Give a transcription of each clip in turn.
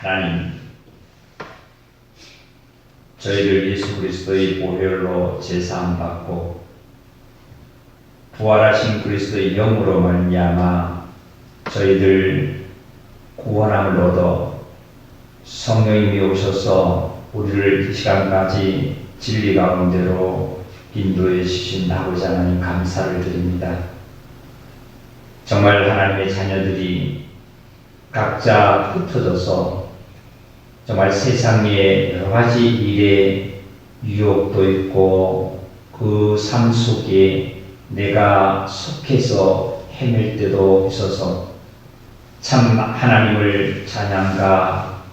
하나님, 저희를 예수 그리스도의 보혈로 제사함 받고 부활하신 그리스도의 영으로 말미암아 저희들 구원함을 얻어 성령님이 오셔서 우리를 이 시간까지 진리 가운데로 인도해 주신 아버지 하나님 감사를 드립니다. 정말 하나님의 자녀들이 각자 흩어져서 정말 세상에 여러 가지 일에 유혹도 있고 그 삶 속에 내가 속해서 헤맬 때도 있어서 참 하나님을 찬양과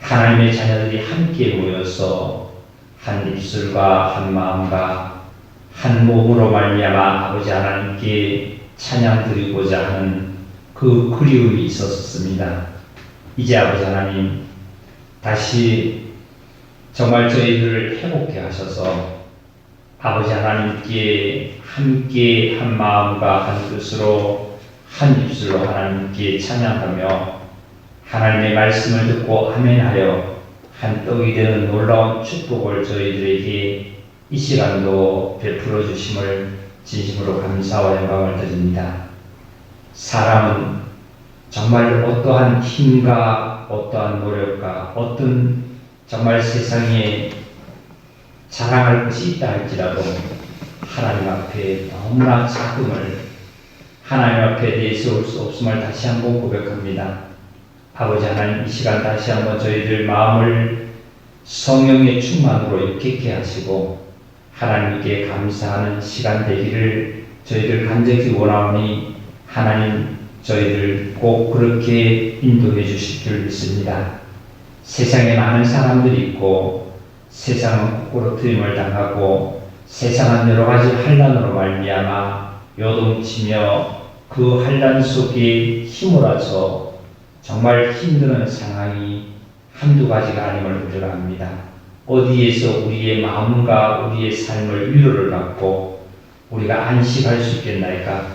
하나님의 자녀들이 함께 모여서 한 입술과 한 마음과 한 몸으로 말미암아 아버지 하나님께 찬양 드리고자 하는 그 그리움이 있었습니다. 이제 아버지 하나님 다시 정말 저희들을 회복케 하셔서 아버지 하나님께 함께 한 마음과 한 뜻으로 한 입술로 하나님께 찬양하며 하나님의 말씀을 듣고 아멘하여 한 떡이 되는 놀라운 축복을 저희들에게 이 시간도 베풀어 주심을 진심으로 감사와 영광을 드립니다. 사람은 정말 어떠한 힘과 어떠한 노력과 어떤 정말 세상에 자랑할 것이 있다 할지라도 하나님 앞에 너무나 작음을 하나님 앞에 내세울 수 없음을 다시 한번 고백합니다. 아버지 하나님, 이 시간 다시 한번 저희들 마음을 성령의 충만으로 유쾌케 하시고 하나님께 감사하는 시간 되기를 저희들 간절히 원하오니 하나님 저희들 꼭 그렇게 인도해 주실 줄 믿습니다. 세상에 많은 사람들이 있고 세상은 거꾸로 트임을 당하고 세상은 여러 가지 환난으로 말미암아 요동치며 그 환난 속에 힘몰아서 정말 힘드는 상황이 한두 가지가 아님을 우리가 압니다. 어디에서 우리의 마음과 우리의 삶을 위로를 받고 우리가 안식할 수 있겠나이까?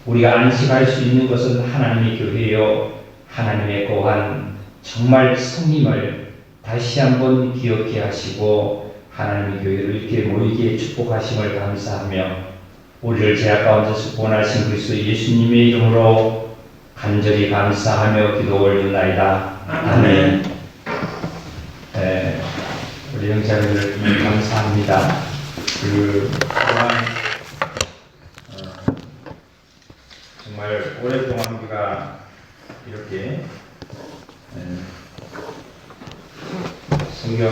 우리가 안식할 수 있는 것은 하나님의 교회요 하나님의 거한 정말 성님을 다시 한번 기억해 하시고 하나님의 교회를 이렇게 모이게 축복하심을 감사하며 우리를 죄악 가운데서 구원하신 그리스도 예수님의 이름으로 간절히 감사하며 기도 올리나이다. 아멘. 네, 우리 형제님들 감사합니다. 정말 오랫동안 우리가 이렇게 성경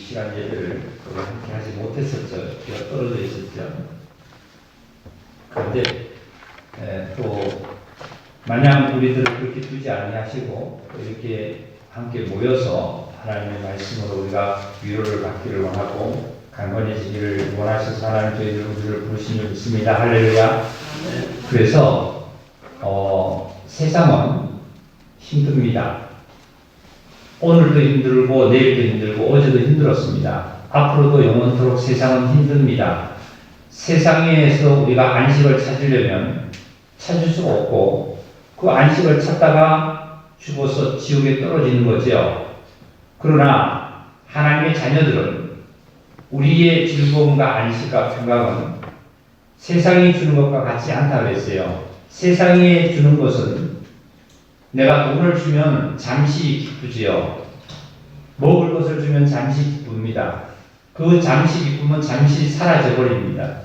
시간 예배를 함께 하지 못했었죠. 우리가 떨어져 있었죠. 그런데 또 마냥 우리들을 그렇게 두지 아니하시고 이렇게 함께 모여서 하나님의 말씀으로 우리가 위로를 받기를 원하고 강건해지기를 원하셔서 하나님 저희들 우리를 부르신 줄 믿습니다. 할렐루야. 그래서 세상은 힘듭니다. 오늘도 힘들고 내일도 힘들고 어제도 힘들었습니다. 앞으로도 영원토록 세상은 힘듭니다. 세상에서 우리가 안식을 찾으려면 찾을 수가 없고 그 안식을 찾다가 죽어서 지옥에 떨어지는 거죠. 그러나 하나님의 자녀들은 우리의 즐거움과 안식과 평강은 세상이 주는 것과 같지 않다고 했어요. 세상에 주는 것은 내가 돈을 주면 잠시 기쁘지요. 먹을 것을 주면 잠시 기쁩니다. 그 잠시 기쁨은 잠시 사라져버립니다.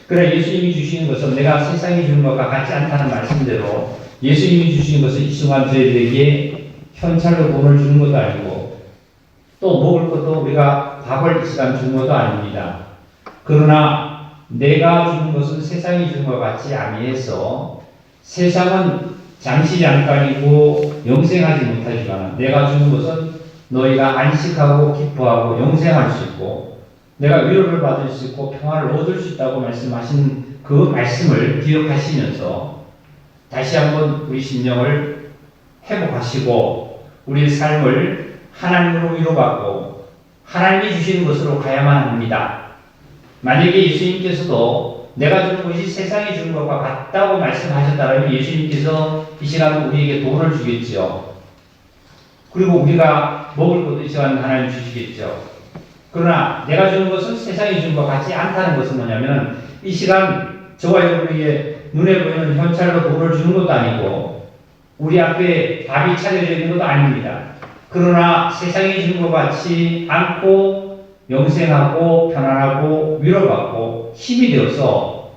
그러나 예수님이 주시는 것은 내가 세상이 주는 것과 같지 않다는 말씀대로 예수님이 주시는 것은 이 순간 저희들에게 현찰로 돈을 주는 것도 아니고 또 먹을 것도 우리가 밥을 이 시간 주는 것도 아닙니다. 그러나 내가 주는 것은 세상이 주는 것 같지 아니해서 세상은 잠시 잠깐이고 영생하지 못하지만 내가 주는 것은 너희가 안식하고 기뻐하고 영생할 수 있고 내가 위로를 받을 수 있고 평화를 얻을 수 있다고 말씀하신 그 말씀을 기억하시면서 다시 한번 우리 심령을 회복하시고 우리의 삶을 하나님으로 위로받고 하나님이 주시는 것으로 가야만 합니다. 만약에 예수님께서도 내가 주는 것이 세상이 주는 것과 같다고 말씀하셨다면 예수님께서 이 시간 우리에게 돈을 주겠죠. 그리고 우리가 먹을 것도 이 시간 하나님 주시겠죠. 그러나 내가 주는 것은 세상이 주는 것과 같지 않다는 것은 뭐냐면 이 시간 저와 여러분에게 눈에 보이는 현찰로 돈을 주는 것도 아니고 우리 앞에 밥이 차려져 있는 것도 아닙니다. 그러나 세상이 주는 것 같지 않고 영생하고 편안하고 위로받고 힘이 되어서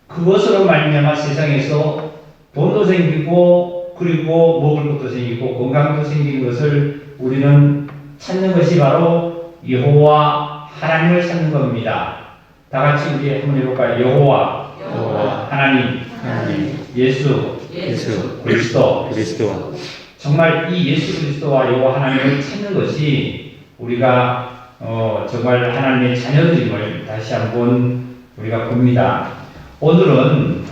그것으로 말미암아 세상에서 돈도 생기고 그리고 먹을 것도 생기고 건강도 생기는 것을 우리는 찾는 것이 바로 여호와 하나님을 찾는 겁니다. 다 같이 우리 한번 해볼까요? 여호와 하나님 예수 그리스도 정말 이 예수 그리스도와 여호와 하나님을 찾는 것이 우리가 정말 하나님의 자녀들임을 다시 한번 우리가 봅니다. 오늘은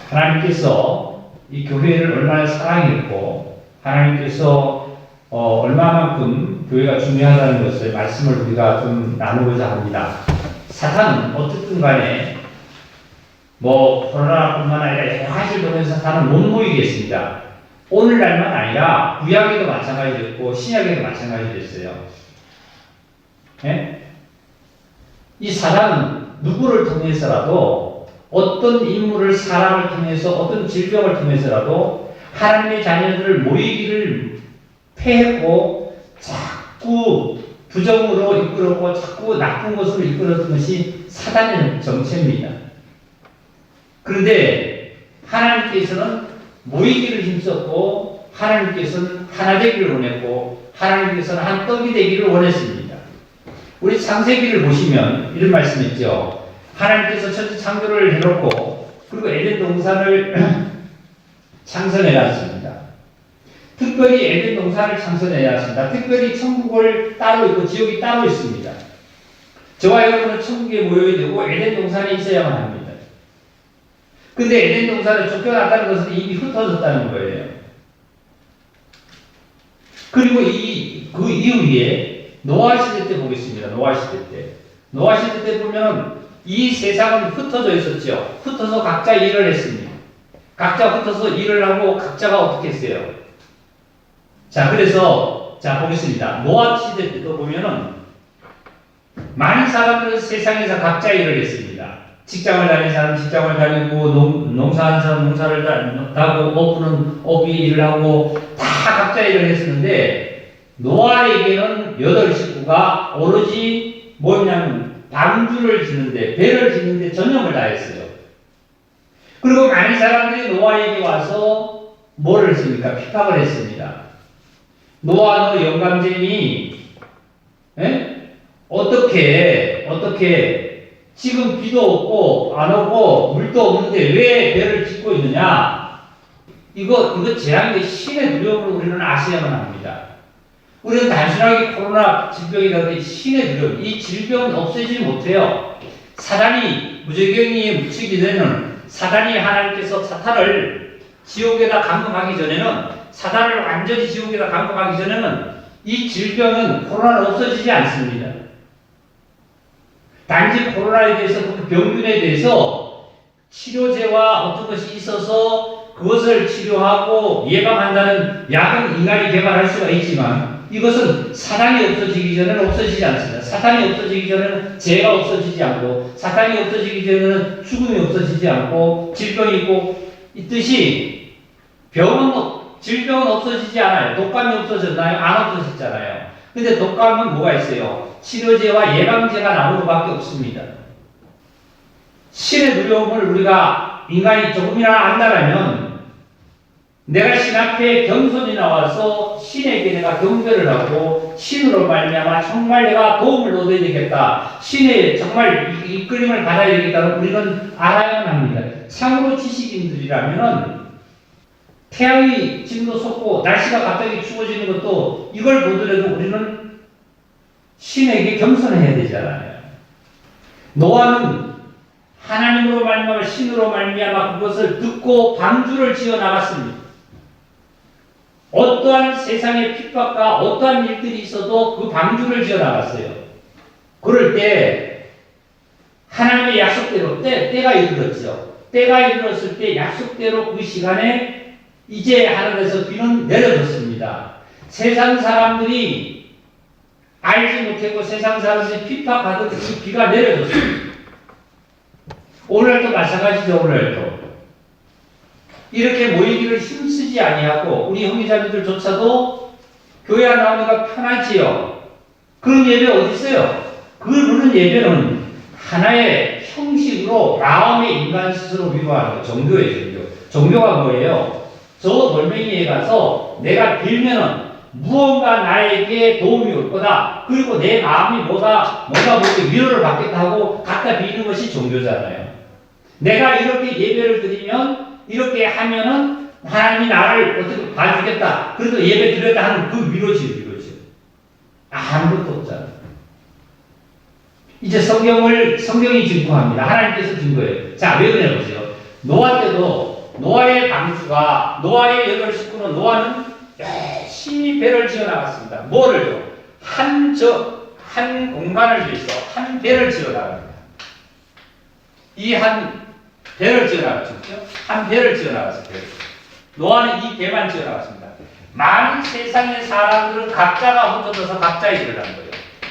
하나님께서 이 교회를 얼마나 사랑했고 하나님께서 얼마만큼 교회가 중요하다는 것을 말씀을 우리가 좀 나누고자 합니다. 사탄은 어떻든 간에 코로나뿐만 아니라 여러 가지를 보면서 사탄은 못 모이겠습니다. 오늘날만 아니라 구약에도 마찬가지였고 신약에도 마찬가지였어요. 네? 이 사단은 누구를 통해서라도 어떤 인물을 사람을 통해서 어떤 질병을 통해서라도 하나님의 자녀들을 모이기를 패했고 자꾸 부정으로 이끌었고 자꾸 나쁜 것으로 이끌었던 것이 사단의 정체입니다. 그런데 하나님께서는 모이기를 힘썼고 하나님께서는 하나 되기를 원했고 하나님께서는 한 떡이 되기를 원했습니다. 우리 창세기를 보시면 이런 말씀이 있죠. 하나님께서 천지 창조를 해놓고 그리고 에덴 동산을 창설해놨습니다. 특별히 에덴 동산을 창설해놨습니다. 특별히 천국을 따로 있고 지옥이 따로 있습니다. 저와 여러분은 천국에 모여야 되고 에덴 동산에 있어야만 합니다. 근데 에덴 동산을 쫓겨났다는 것은 이미 흩어졌다는 거예요. 그리고 그 이후에 노아 시대 때 보겠습니다. 노아 시대 때 보면 이 세상은 흩어져 있었죠. 흩어서 각자 일을 했습니다. 각자 흩어서 일을 하고 각자가 어떻게 했어요? 그래서 보겠습니다. 노아 시대 때도 보면은 많은 사람들은 세상에서 각자 일을 했습니다. 직장을 다니는 사람은 직장을 다니고 농사하는 사람은 농사를 하고 어부는 어부의 일을 하고 다 각자 일을 했었는데 노아에게는 8식구가 오로지 뭐냐면 방주를 짓는데 배를 짓는데 전념을 다했어요. 그리고 많은 사람들이 노아에게 와서 뭐를 했습니까? 핍박을 했습니다. 노아 너 영감쟁이 어떻게 지금 비도 없고 안 오고 물도 없는데 왜 배를 짓고 있느냐? 이거 재앙의 신의 두려움을 우리는 아셔야만 합니다. 우리는 단순하게 코로나 질병이라든지 신의 두려움, 이 질병은 없애지 못해요. 사단이 무저경이에 묻히게 되는 사단이 하나님께서 사탄을 지옥에다 감금하기 전에는 사단을 완전히 지옥에다 감금하기 전에는 이 질병은 코로나는 없어지지 않습니다. 단지 코로나에 대해서 그 병균에 대해서 치료제와 어떤 것이 있어서 그것을 치료하고 예방한다는 약은 인간이 개발할 수가 있지만 이것은 사단이 없어지기 전에는 없어지지 않습니다. 사탄이 없어지기 전에는 죄가 없어지지 않고 사탄이 없어지기 전에는 죽음이 없어지지 않고 질병이 꼭 있듯이 질병은 없어지지 않아요. 독감이 없어졌나요? 안 없어졌잖아요. 근데 독감은 뭐가 있어요? 치료제와 예방제가 나오는 것밖에 없습니다. 신의 두려움을 우리가 인간이 조금이나 안다라면 내가 신 앞에 겸손히 나와서 신에게 내가 경배를 하고 신으로 말미암아 정말 내가 도움을 얻어야 되겠다. 신의 정말 이끌림을 받아야 되겠다는 우리는 알아야만 합니다. 참으로 지식인들이라면은 태양이 지금도 솟고 날씨가 갑자기 추워지는 것도 이걸 보더라도 우리는 신에게 겸손해야 되잖아요. 노아는 하나님으로 말미암아 신으로 말미암아 그것을 듣고 방주를 지어 나갔습니다. 어떠한 세상의 핍박과 어떠한 일들이 있어도 그 방주를 지어 나갔어요. 그럴 때 하나님의 약속대로 때가 이르렀죠. 때가 이르렀을 때 약속대로 그 시간에 이제 하늘에서 비는 내려졌습니다. 세상 사람들이 알지 못했고 세상 사람들이 핍박하던 그 비가 내려졌습니다. 오늘도 마찬가지죠. 오늘도 이렇게 모이기를 힘쓰지 아니하고 우리 형제자매들조차도 교회 안 나오니까 편하지요. 그런 예배 어디 있어요? 그런 예배는 하나의 형식으로 마음의 인간 스스로 위로하는 거. 종교예요. 종교가 뭐예요? 저 돌멩이에 가서 내가 빌면은 무언가 나에게 도움이 올 거다. 그리고 내 마음이 뭔가 모르게 위로를 받겠다 하고 갖다 비는 것이 종교잖아요. 내가 이렇게 예배를 드리면 이렇게 하면은 하나님이 나를 어떻게 봐주겠다. 그래도 예배 드렸다 하는 그 위로지. 아무것도 없잖아요. 이제 성경이 증거합니다. 하나님께서 증거해요. 자, 왜 그래 보세요. 노아 때도 노아의 방주가 노아의 8 식구는 노아는 열심히 배를 지어 나갔습니다. 뭐를요? 한 공간을 위해서 한 배를 지어 나갑니다. 이 한 배를 지어 나갔죠. 한 배를 지어 나갔어요. 노아는 이 배만 지어 나갔습니다. 많은 세상의 사람들은 각자가 흩어져서 각자의 일을 한 거예요.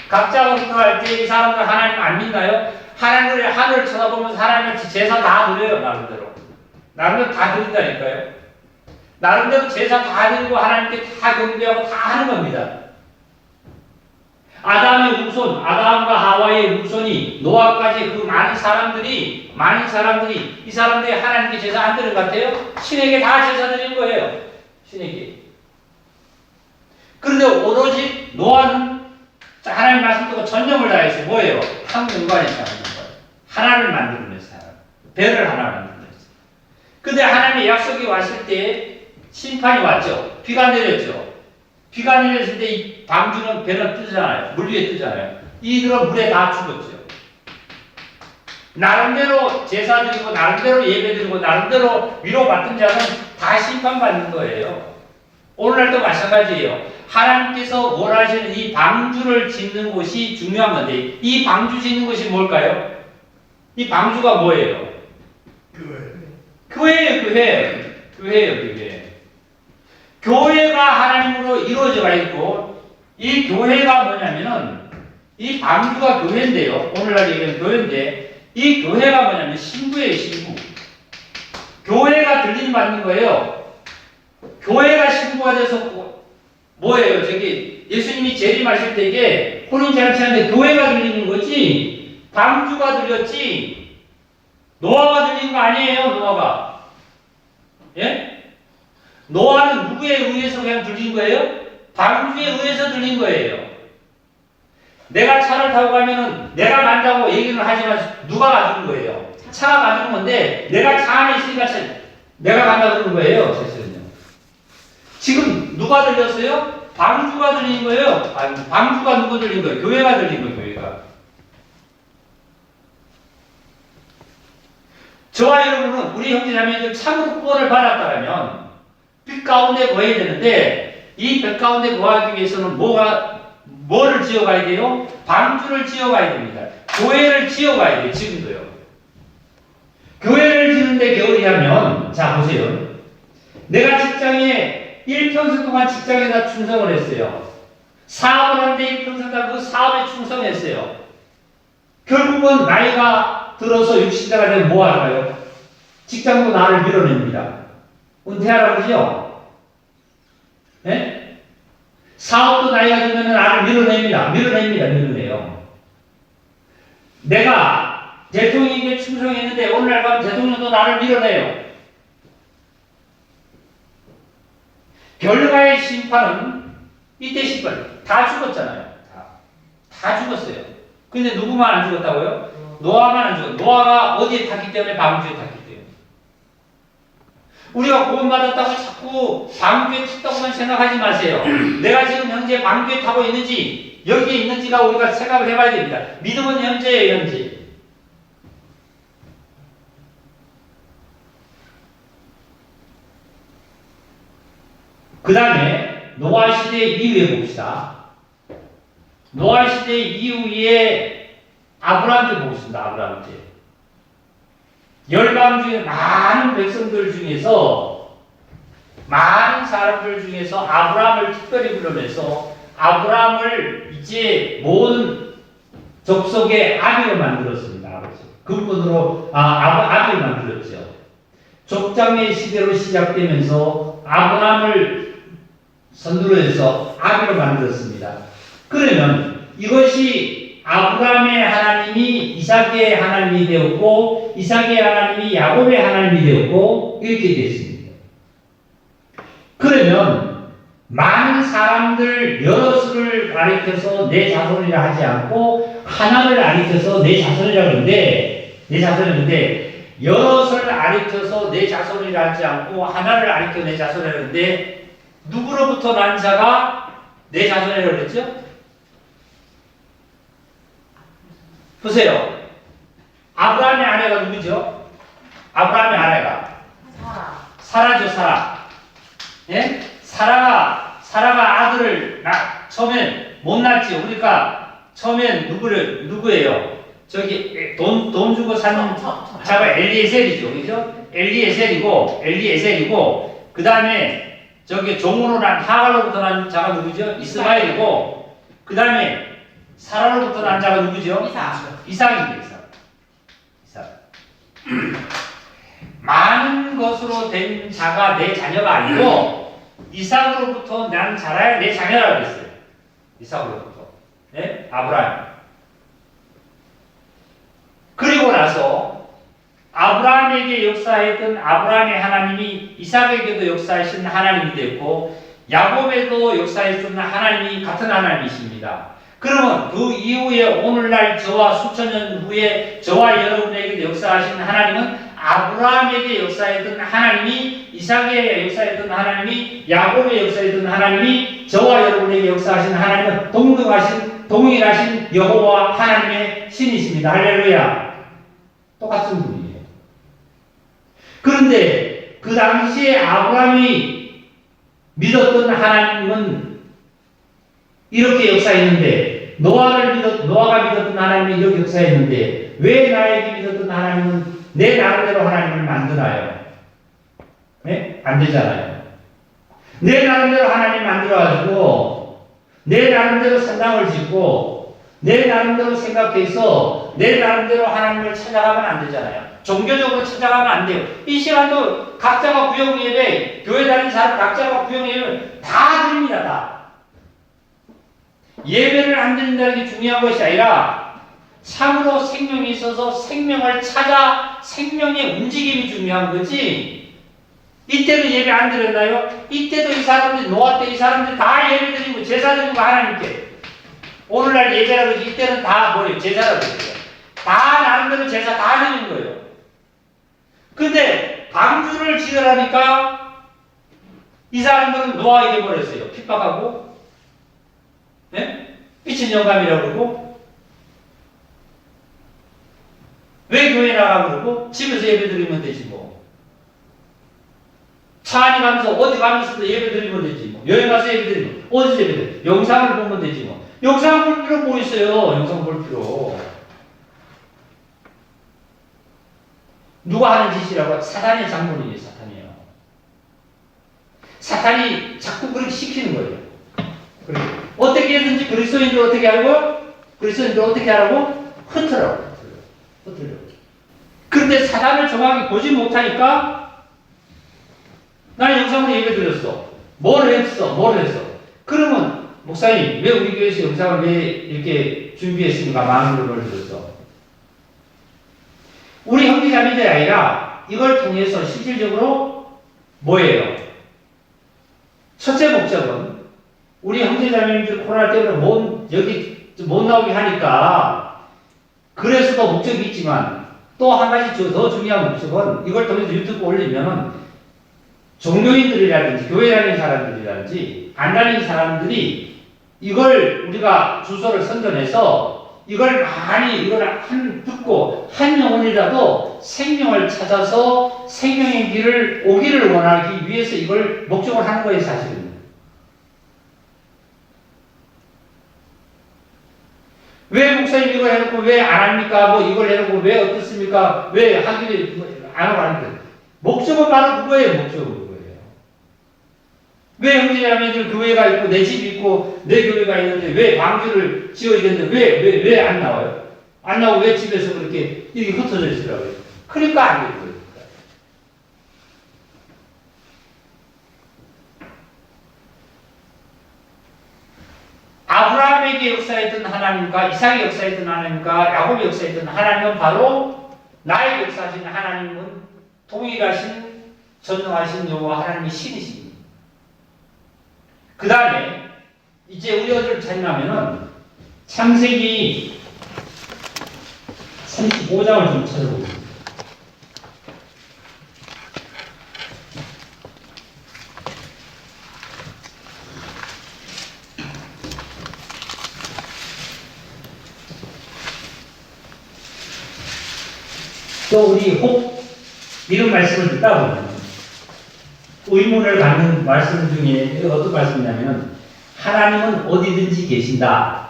각자가 흩어갈 때 이 사람들 하나님 안 믿나요? 하늘을 쳐다보면서 하나님을 제사 다 드려요. 나름대로 다 드린다니까요. 나름대로 제사 다 드리고 하나님께 다 경배하고 다 하는 겁니다. 아담의 후손, 아담과 하와의 후손이 노아까지 그 많은 사람들이 이 사람들이 하나님께 제사 안 드리는 것 같아요? 신에게 다 제사 드리는 거예요. 신에게. 그런데 오로지 노아는 하나님 말씀 듣고 전념을 다해서 뭐예요? 한 공간에 사는 거예요. 하나를 만들어내서 살아요. 배를 하나 만들어냈어요. 근데 하나님의 약속이 왔을 때 심판이 왔죠. 비가 내렸죠. 비가 내렸을 때 이 방주는 배는 뜨잖아요. 물 위에 뜨잖아요. 이들은 물에 다 죽었죠. 나름대로 제사 드리고 나름대로 예배 드리고 나름대로 위로받은 자는 다 심판받는 거예요. 오늘날도 마찬가지예요. 하나님께서 원하시는 이 방주를 짓는 곳이 중요한 건데 이 방주 짓는 곳이 뭘까요? 이 방주가 뭐예요? 교회예요. 교회가 하나님으로 이루어져가 있고 이 교회가 뭐냐면은 이 방주가 교회인데요. 오늘날 얘기하는 교회인데 이 교회가 뭐냐면 신부예요. 신부. 교회가 들림 받는 거예요. 교회가 신부가 돼서 뭐예요? 예수님이 재림하실 때 이게 혼인잔치하는데 교회가 들리는 거지 방주가 들렸지 노아가 들린 거 아니에요. 노아가. 예? 노아는 누구에 의해서 그냥 들린 거예요? 방주에 의해서 들린 거예요. 내가 차를 타고 가면은 내가 만다고 얘기는 하지만 누가 가주는 거예요? 차가 가주는 건데 내가 차 안에 있으니까 내가 간다 그러는 거예요. 사실은요. 지금 누가 들렸어요? 방주가 들린 거예요. 방주가 누구 들린 거예요? 교회가 들린 거예요. 교회가. 저와 여러분은 우리 형제자매들 참으로 구원을 받았다면 빛 가운데 거해야 되는데 이 빛 가운데 거하기 위해서는 뭐를 지어가야 돼요? 방주를 지어가야 됩니다. 교회를 지어가야 돼요. 지금도요. 교회를 지는데 겨울이라면 자 보세요. 내가 직장에 1평생 동안 직장에다 충성을 했어요. 사업을 하는데 1평생 동안 그 사업에 충성했어요. 결국은 나이가 들어서 60대가 되면 뭐 할까요? 직장도 나를 밀어냅니다. 은퇴하라고 그러죠? 네? 사업도 나이가 들면 나를 밀어내요. 내가 대통령에게 충성했는데 오늘날 가면 대통령도 나를 밀어내요. 결과의 심판은 이때 심판 다 죽었잖아요. 다 죽었어요. 근데 누구만 안 죽었다고요? 노아만 안 죽었어요. 노아가 어디에 탔기 때문에 방주에 탔기 때문에. 우리가 구원받았다고 자꾸 방주에 탔다고만 생각하지 마세요. 내가 지금 현재 방주에 타고 있는지 여기에 있는지가 우리가 생각을 해봐야 됩니다. 믿음은 현재예요. 현재. 그 다음에 노아 시대 이후에 봅시다. 노아 시대 이후에 아브라함께 보겠습니다. 아브라함께. 열방 중에 많은 백성들 중에서 많은 사람들 중에서 아브라함을 특별히 부르면서 아브라함을 이제 모든 족속의 아비로 만들었습니다. 아버지. 근본으로 아비로 만들었죠. 족장의 시대로 시작되면서 아브라함을 선두로 해서 아비로 만들었습니다. 그러면 이것이 아브라함의 하나님이 이삭의 하나님이 되었고 이삭의 하나님이 야곱의 하나님이 되었고 이렇게 되었습니다. 그러면 많은 사람들 여러 수를 가리켜서 내 자손이라 하지 않고 하나를 가리켜서 내 자손이라 그러는데 여러 수를 가리켜서 내 자손이라 하지 않고 하나를 가리켜 내 자손이라 그러는데 누구로부터 난 자가 내 자손이라고 그랬죠? 보세요. 아브라함의 아내가 누구죠? 아브라함의 아내가 사라죠, 사라. 예? 사라가 아들을 처음엔 못 낳지요. 그러니까 처음엔 누구예요? 저기 돈 주고 산 자가 엘리에셀이죠. 그죠? 엘리에셀이고 그 다음에 저기 종으로 난 하갈로부터 난 자가 누구죠? 이스마엘이고 그 다음에 사라로부터 난 자가 누구죠? 이삭입니다. 이삭. 많은 것으로 된 자가 내 자녀가 아니고 이삭으로부터 난 자라야 내 자녀라고 했어요. 이삭으로부터. 네? 아브라함. 그리고 나서 아브라함에게 역사했던 아브라함의 하나님이 이삭에게도 역사하신 하나님이 됐고 야곱에도 역사했던 하나님이 같은 하나님이십니다. 그러면 그 이후에 오늘날 저와 수천 년 후에 저와 여러분에게 역사하신 하나님은 아브라함에게 역사했던 하나님이 이삭에게 역사했던 하나님이 야곱에 역사했던 하나님이 저와 여러분에게 역사하신 하나님은 동일하신 여호와 하나님의 신이십니다. 할렐루야. 똑같은 분이에요. 그런데 그 당시에 아브라함이 믿었던 하나님은 이렇게 역사했는데 노아가 믿었던 하나님은 이렇게 역사했는데 왜 나에게 믿었던 하나님은 내 나름대로 하나님을 만드나요? 네? 안 되잖아요. 내 나름대로 하나님 만들어가지고 내 나름대로 산당을 짓고 내 나름대로 생각해서 내 나름대로 하나님을 찾아가면 안 되잖아요. 종교적으로 찾아가면 안 돼요. 이 시간도 각자가 구역 예배, 교회 다니는 사람 각자가 구역 예배 다 드립니다. 다. 예배를 안 드린다는 게 중요한 것이 아니라 참으로 생명이 있어서 생명을 찾아 생명의 움직임이 중요한 거지. 이때도 예배 안 드렸나요? 이때도 이 사람들 노아 때 이 사람들 다 예배 드리고 제사 드리고 하나님께 오늘날 예배라고 하지 이때는 다 뭐예요? 제사라고 그래요. 다 나름대로 제사 다 드리는 거예요. 근데 방주를 지으라니까 이 사람들은 노아에게 버렸어요. 핍박하고 네? 미친 영감이라고 그러고 왜 교회 나가고 그러고 집에서 예배 드리면 되지 뭐. 차 안에 가면서 어디 가면서도 예배 드리면 되지 뭐. 여행 가서 예배 드리면 어디서 예배 드리면 영상을 보면 되지 뭐. 영상 볼 필요 뭐 있어요. 영상 볼 필요. 누가 하는 짓이라고? 사탄의 장본이에요. 사탄이에요. 사탄이 자꾸 그렇게 시키는 거예요. 그래. 어떻게 해든지 그리스도인들 어떻게 알고? 그리스도인들 어떻게 하라고? 흩으라고. 흩으려. 그런데 사단을 정확히 보지 못하니까 나는 영상으로 예배 드렸어. 뭘 했어? 그러면 목사님 왜 우리 교회에서 영상을 왜 이렇게 준비했습니까? 많은 돈을 들었어. 우리 형제자매들이 아니라 이걸 통해서 실질적으로 뭐예요? 첫째 목적은 우리 형제자매님들 코로나 때문에 여기 못 나오게 하니까 그래서도 목적이 있지만 또 한 가지 더 중요한 목적은 이걸 통해서 유튜브 올리면 종교인들이라든지 교회 다니는 사람들이라든지 안 다니는 사람들이 이걸 우리가 주소를 선전해서 이걸 많이 듣고 한 영혼이라도 생명을 찾아서 생명의 길을 오기를 원하기 위해서 이걸 목적을 하는 거예요, 사실은. 왜 목사님 이걸 해놓고 왜 안 합니까? 뭐 이걸 해놓고 왜 어떻습니까? 왜 하기를 안 하고 하는데 목적은 바로 그거예요. 목적은 그거예요. 왜 형제자매들 교회가 있고 내 집이 있고 내 교회가 있는데 왜 방주를 지어야 되는데 왜 안 나와요? 안 나오고 왜 집에서 그렇게 이렇게 흩어져 있으라고요? 그러니까 안 되는 거예요. 아브라함에게 역사했던 하나님과 이삭의 역사했던 하나님과 야곱의 역사했던 하나님은 바로 나의 역사하신 하나님은 동일하신 전능하신 여호와 하나님의 신이십니다. 그 다음에 이제 우리 어디를 찾냐면은 창세기 35장을 좀 찾아보겠습니다. 또 우리 혹 이런 말씀을 듣다 보면 의문을 갖는 말씀 중에 어떤 말씀이냐면 하나님은 어디든지 계신다.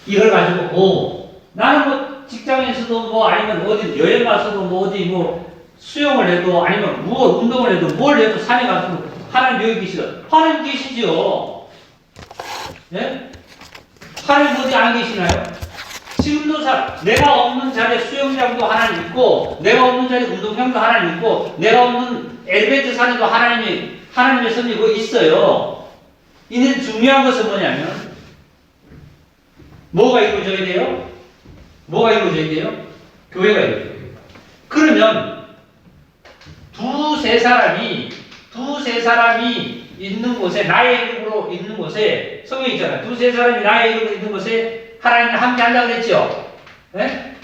이걸 가지고 나는 뭐 직장에서도 뭐 아니면 어디 여행 가서도 뭐 어디 뭐 수영을 해도 아니면 무엇 운동을 해도 뭘 해도 산에 가서 하나님 여기 계시다. 하나님 계시죠. 예? 하나님 어디 안 계시나요? 지금도 내가 없는 자리에 수영장도 하나님 있고, 내가 없는 자리에 운동장도 하나님 있고, 내가 없는 엘리베이터 산에도 하나님의 손이 거기 있어요. 이는 중요한 것은 뭐냐면, 뭐가 이루어져야 돼요? 뭐가 이루어져야 돼요? 교회가 이루어져야 돼요. 그러면, 두세 사람이 있는 곳에, 나의 이름으로 있는 곳에, 성경이 있잖아요. 두세 사람이 나의 이름으로 있는 곳에, 하나님이 함께 한다고 그랬죠? 네?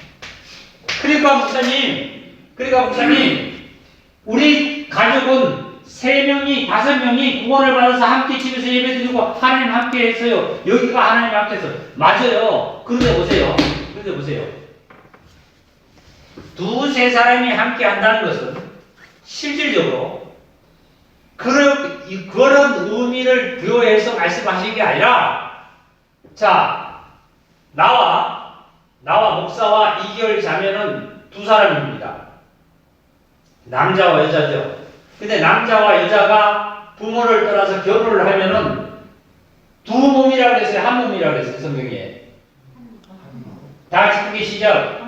그러니까 목사님, 우리 가족은 3명이, 5명이 구원을 받아서 함께 집에서 예배 드리고 하나님 함께 했어요. 여기가 하나님 함께 했어요. 맞아요. 그런데 보세요. 두세 사람이 함께 한다는 것은 실질적으로 그런 의미를 부여해서 말씀하신 게 아니라, 자, 나와 목사와 이결 자매는 두 사람입니다. 남자와 여자죠. 근데 남자와 여자가 부모를 떠나서 결혼을 하면은 두 몸이라고 했어요? 한 몸이라고 했어요? 성경에. 다 같이 크게 시작.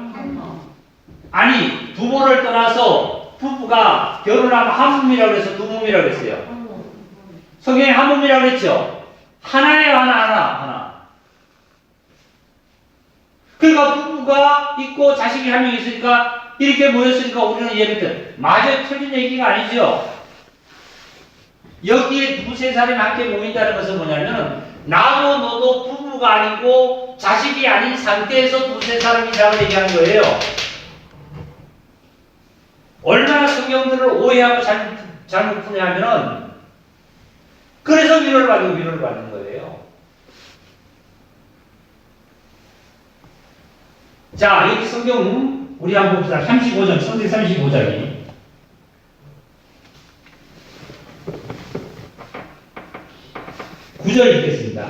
아니, 부모를 떠나서 부부가 결혼하면 한 몸이라고 해서 두 몸이라고 했어요. 성경에 한 몸이라고 했죠? 하나예요, 하나. 그러니까 부부가 있고 자식이 한 명 있으니까 이렇게 모였으니까 우리는 예배 때 마저 틀린 얘기가 아니죠. 여기에 두세 사람이 함께 모인다는 것은 뭐냐면 나도 너도 부부가 아니고 자식이 아닌 상태에서 두세 사람이라고 얘기하는 거예요. 얼마나 성경들을 오해하고 잘못 푸냐면은 그래서 위로를 받는 거예요. 자, 여기 성경 우리 한번 봅시다. 35장, 성경 35장이 9절 읽겠습니다.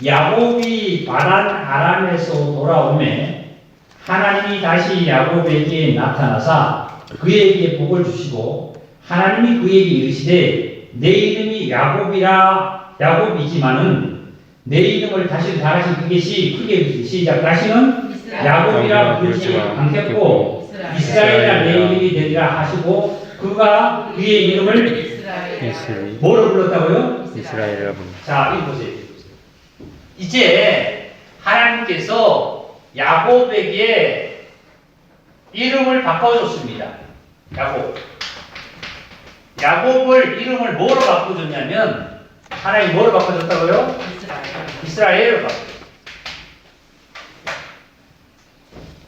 야곱이 바단 아람에서 돌아오매 하나님이 다시 야곱에게 나타나사 그에게 복을 주시고 하나님이 그에게 이르시되 내 이름이 야곱이지만은 내 이름을 다시 그것이 크게 이르시되 시작. 다시는 야곱이라 부르지 않겠고 이스라엘이라 내 이름이 되리라 하시고 그가 그의 이름을 뭐로 불렀다고요? 이스라엘이라 부릅니다. 자, 이거 보세요. 이제 하나님께서 야곱에게 이름을 바꿔줬습니다. 야곱을 이름을 뭐로 바꿔줬냐면 하나님 뭐로 바꿔줬다고요? 이스라엘로 바꿔줬어요.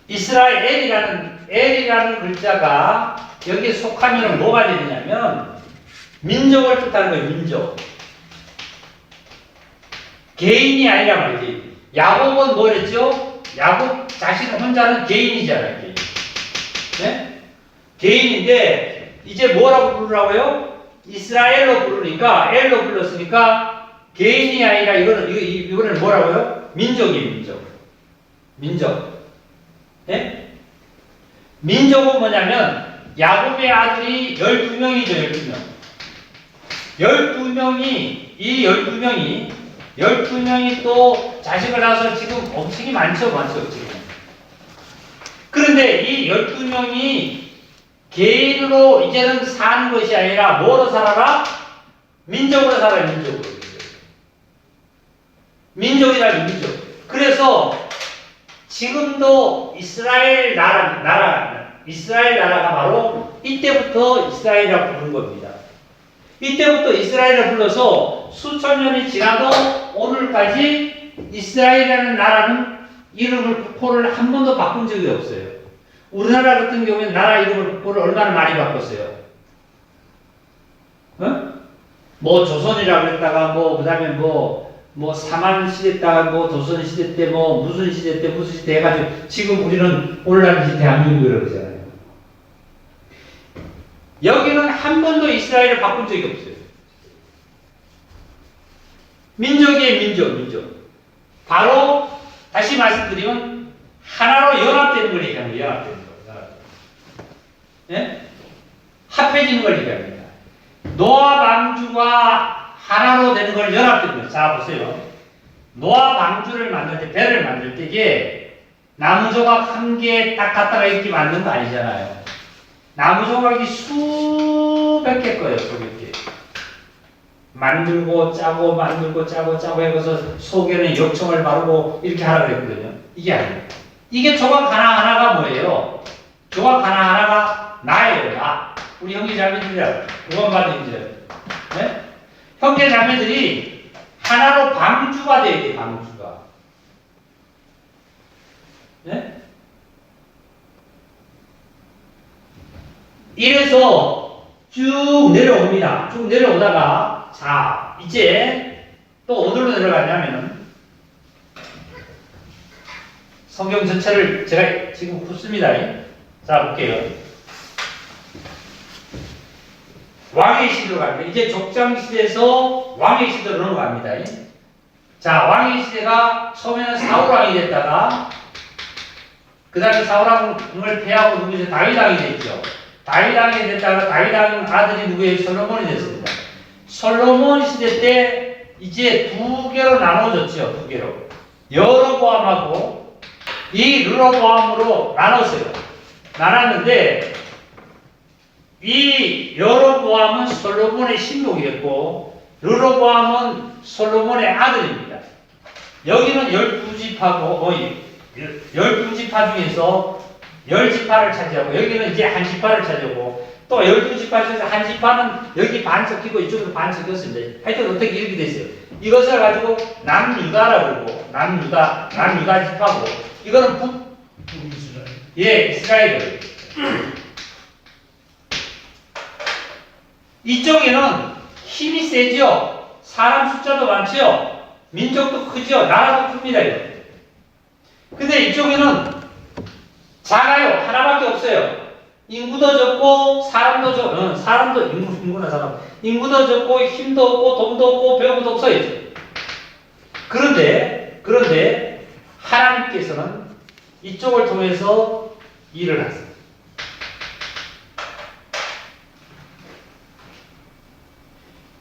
이스라엘이라는 글자가 여기에 속하면 뭐가 되느냐면 민족을 뜻하는 거예요. 민족. 개인이 아니라 말이지. 야곱은 뭐랬죠? 야곱 자신 혼자는 개인이잖아요. 개인. 네? 개인인데 이제 뭐라고 부르라고요? 이스라엘로 부르니까 엘로 불렀으니까 개인이 아니라 이거는 뭐라고요? 민족이에요. 민족. 민족. 예? 민족은 뭐냐면 야곱의 아들이 12명이죠. 12명이 이 12명이 또 자식을 낳아서 지금 엄청이 많죠 지금. 그런데 이 12명이 개인으로 이제는 사는 것이 아니라 뭐로 살아라? 민족으로 살아요. 민족이라는 민족. 그래서 지금도 이스라엘 나라가 바로 이때부터 이스라엘이라고 부르는 겁니다. 이때부터 이스라엘을 불러서 수천 년이 지나도 오늘까지 이스라엘이라는 나라는 이름을 국호를 한 번도 바꾼 적이 없어요. 우리나라 같은 경우에는 나라 이름을 국호를 얼마나 많이 바꿨어요. 어? 뭐 조선이라고 했다가 그 다음에 뭐 사만 시대 때다가 뭐 조선 시대 때 뭐 무슨 시대 때 무슨 시대 해가지고 지금 우리는 오늘날 대한민국이라고 그러잖아요. 여기는 한 번도 이스라엘을 바꾼 적이 없어요. 민족이에요, 민족. 바로 다시 말씀드리면 하나로 연합되는 걸 얘기합니다. 연합되는 거. 예? 합해지는 걸 얘기합니다. 노아 방주가 하나로 되는 걸 연합되는 거예요. 자, 보세요. 노아 방주를 만들 때, 배를 만들 때 이게 나무 조각 한 개 딱 갖다가 이렇게 만든 거 아니잖아요. 나무 조각이 수백 개 거예요, 이렇게. 만들고 짜고 해서 속에는 역청을 바르고 이렇게 하라 그랬거든요. 이게 아니에요. 이게 조각 하나하나가 뭐예요? 조각 하나하나가 나예요, 나. 우리 형제 자매들이라 구원받은 이제. 네? 형제 자매들이 하나로 방주가 돼야 돼, 방주가. 네? 이래서 쭉 내려옵니다. 쭉 내려오다가, 자, 이제 또 어디로 내려가냐면은, 성경 전체를 제가 지금 굽습니다. 자, 볼게요. 왕의 시대로 갑니다. 이제 족장시대에서 왕의 시대로 넘어갑니다. 자, 왕의 시대가 처음에는 사울왕이 됐다가, 그 다음에 사울왕을 패하고 누구죠? 다윗왕이 됐죠. 다윗왕이 됐다가 다윗왕 아들이 누구예요? 솔로몬이 됐습니다. 솔로몬 시대 때 이제 두 개로 나눠졌죠. 두 개로. 여로보암하고 이 르로보암으로 나눴어요. 나눴는데 이 여로보암은 솔로몬의 신복이었고 르로보암은 솔로몬의 아들입니다. 여기는 12지파고 12지파 중에서 10지파를 차지하고 여기는 이제 한 지파를 차지하고 또 12지파 중에서 한 지파는 여기 반 섞이고 이쪽으로 반 섞였습니다. 하여튼 어떻게 이렇게 됐어요. 이것을 가지고 남유다라고 그러고 남유다 지파고 이거는 이스라엘. 이쪽에는 힘이 세죠. 사람 숫자도 많죠. 민족도 크죠. 나라도 큽니다. 근데 이쪽에는 작아요. 하나밖에 없어요. 인구도 적고 사람도 적고 인구도 적고 힘도 없고 돈도 없고 배우도 없어요. 그런데 하나님께서는 이쪽을 통해서 일을 하세요.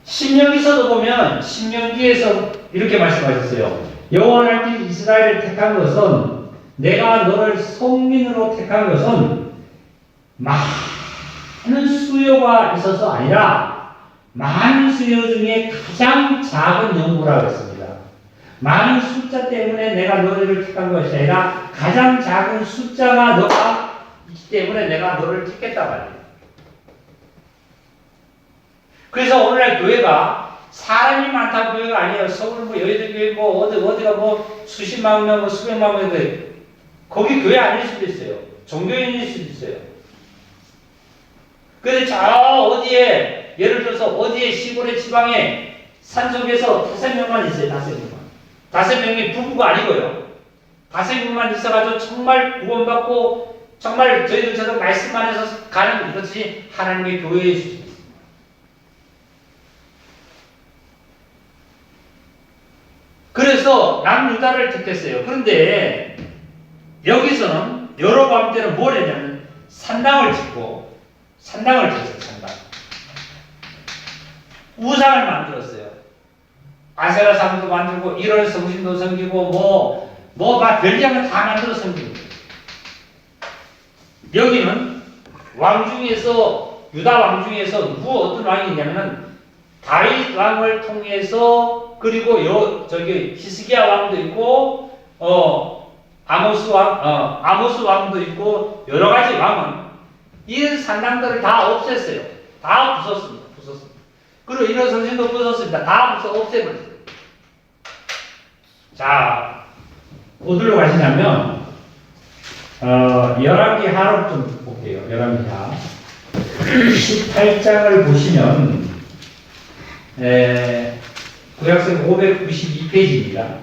신명기서도 보면 신명기에서 이렇게 말씀하셨어요. 여호와 하나님 이스라엘을 택한 것은 내가 너를 성민으로 택한 것은 많은 수요가 있어서 아니라 많은 수요 중에 가장 작은 연구라고 했습니다. 많은 숫자 때문에 내가 너희를 택한 것이 아니라 가장 작은 숫자가 너가 있기 때문에 내가 너를 택했단 말이에요. 그래서 오늘날 교회가 사람이 많다는 교회가 아니에요. 서울 여의도교회 어디가 수십만 명 수백만 명 거기 교회 아닐 수도 있어요. 종교인일 수도 있어요. 근데 저 어디에 예를 들어서 어디에 시골의 지방에 산속에서 5명만 있어요. 5명만. 5명이 부부가 아니고요. 5명만 있어가지고 정말 구원받고 정말 저희들처럼 말씀만 해서 가는 것이 하나님의 교회일 수 있습니다. 그래서 남유다를 택했어요. 그런데 여기서는 여로보암 때는 뭘 했냐면 산당을 짓고 산당을 짓었어요. 산당. 우상을 만들었어요. 아세라 상도 만들고 1월 성신도 섬기고 막 별지하면 다 만들어 섬깁니다. 여기는 왕 중에서 유다 왕 중에서 어떤 왕이 있냐면은 다윗 왕을 통해서 그리고 저기 히스기야 왕도 있고 아모스 왕도 있고 여러 가지 왕은 이 산당들을 다 없앴어요. 다 부쉈습니다. 그리고 이런 성신도 부쉈습니다. 다 없애버렸어요. 자, 어디로 가시냐면 열왕기하로 좀 볼게요. 열왕기하 18장을 보시면 구약성 592페이지입니다.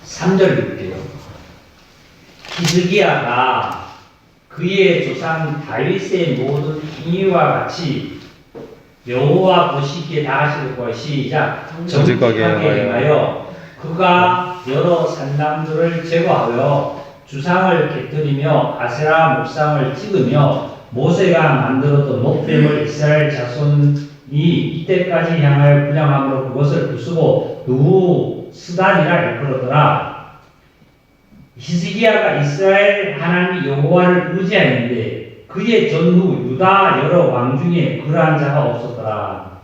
3절 읽을게요. 히스기야가 그의 조상 다윗의 모든 행위와 같이 여호와 보시기에 다하실 것이 시작 정직하게 행하여 그가 여러 산당들을 제거하여 주상을 깨뜨리며 아세라 목상을 찍으며 모세가 만들었던 목뱀을 이스라엘 자손이 이때까지 향하여 분양함으로 그것을 부수고 누후스단이라 일컬었더라. 히스기야가 이스라엘 하나님 여호와를 의지하였는데 그의 전후 유다 여러 왕 중에 그러한 자가 없었더라.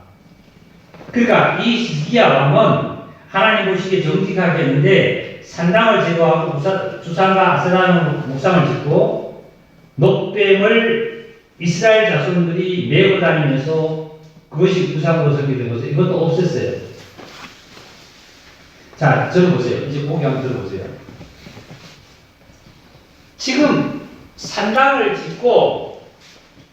그러니까 이 히스기야 왕은 하나님 보시기에 정직하게 했는데 산당을 제거하고 주상과 아세라 목상을 짓고 녹뱀을 이스라엘 자손들이 메고 다니면서 그것이 우상으로 섬기는 것을 이것도 없앴어요. 자, 들어보세요. 이제 보기 한번 들어보세요. 지금 산당을 짓고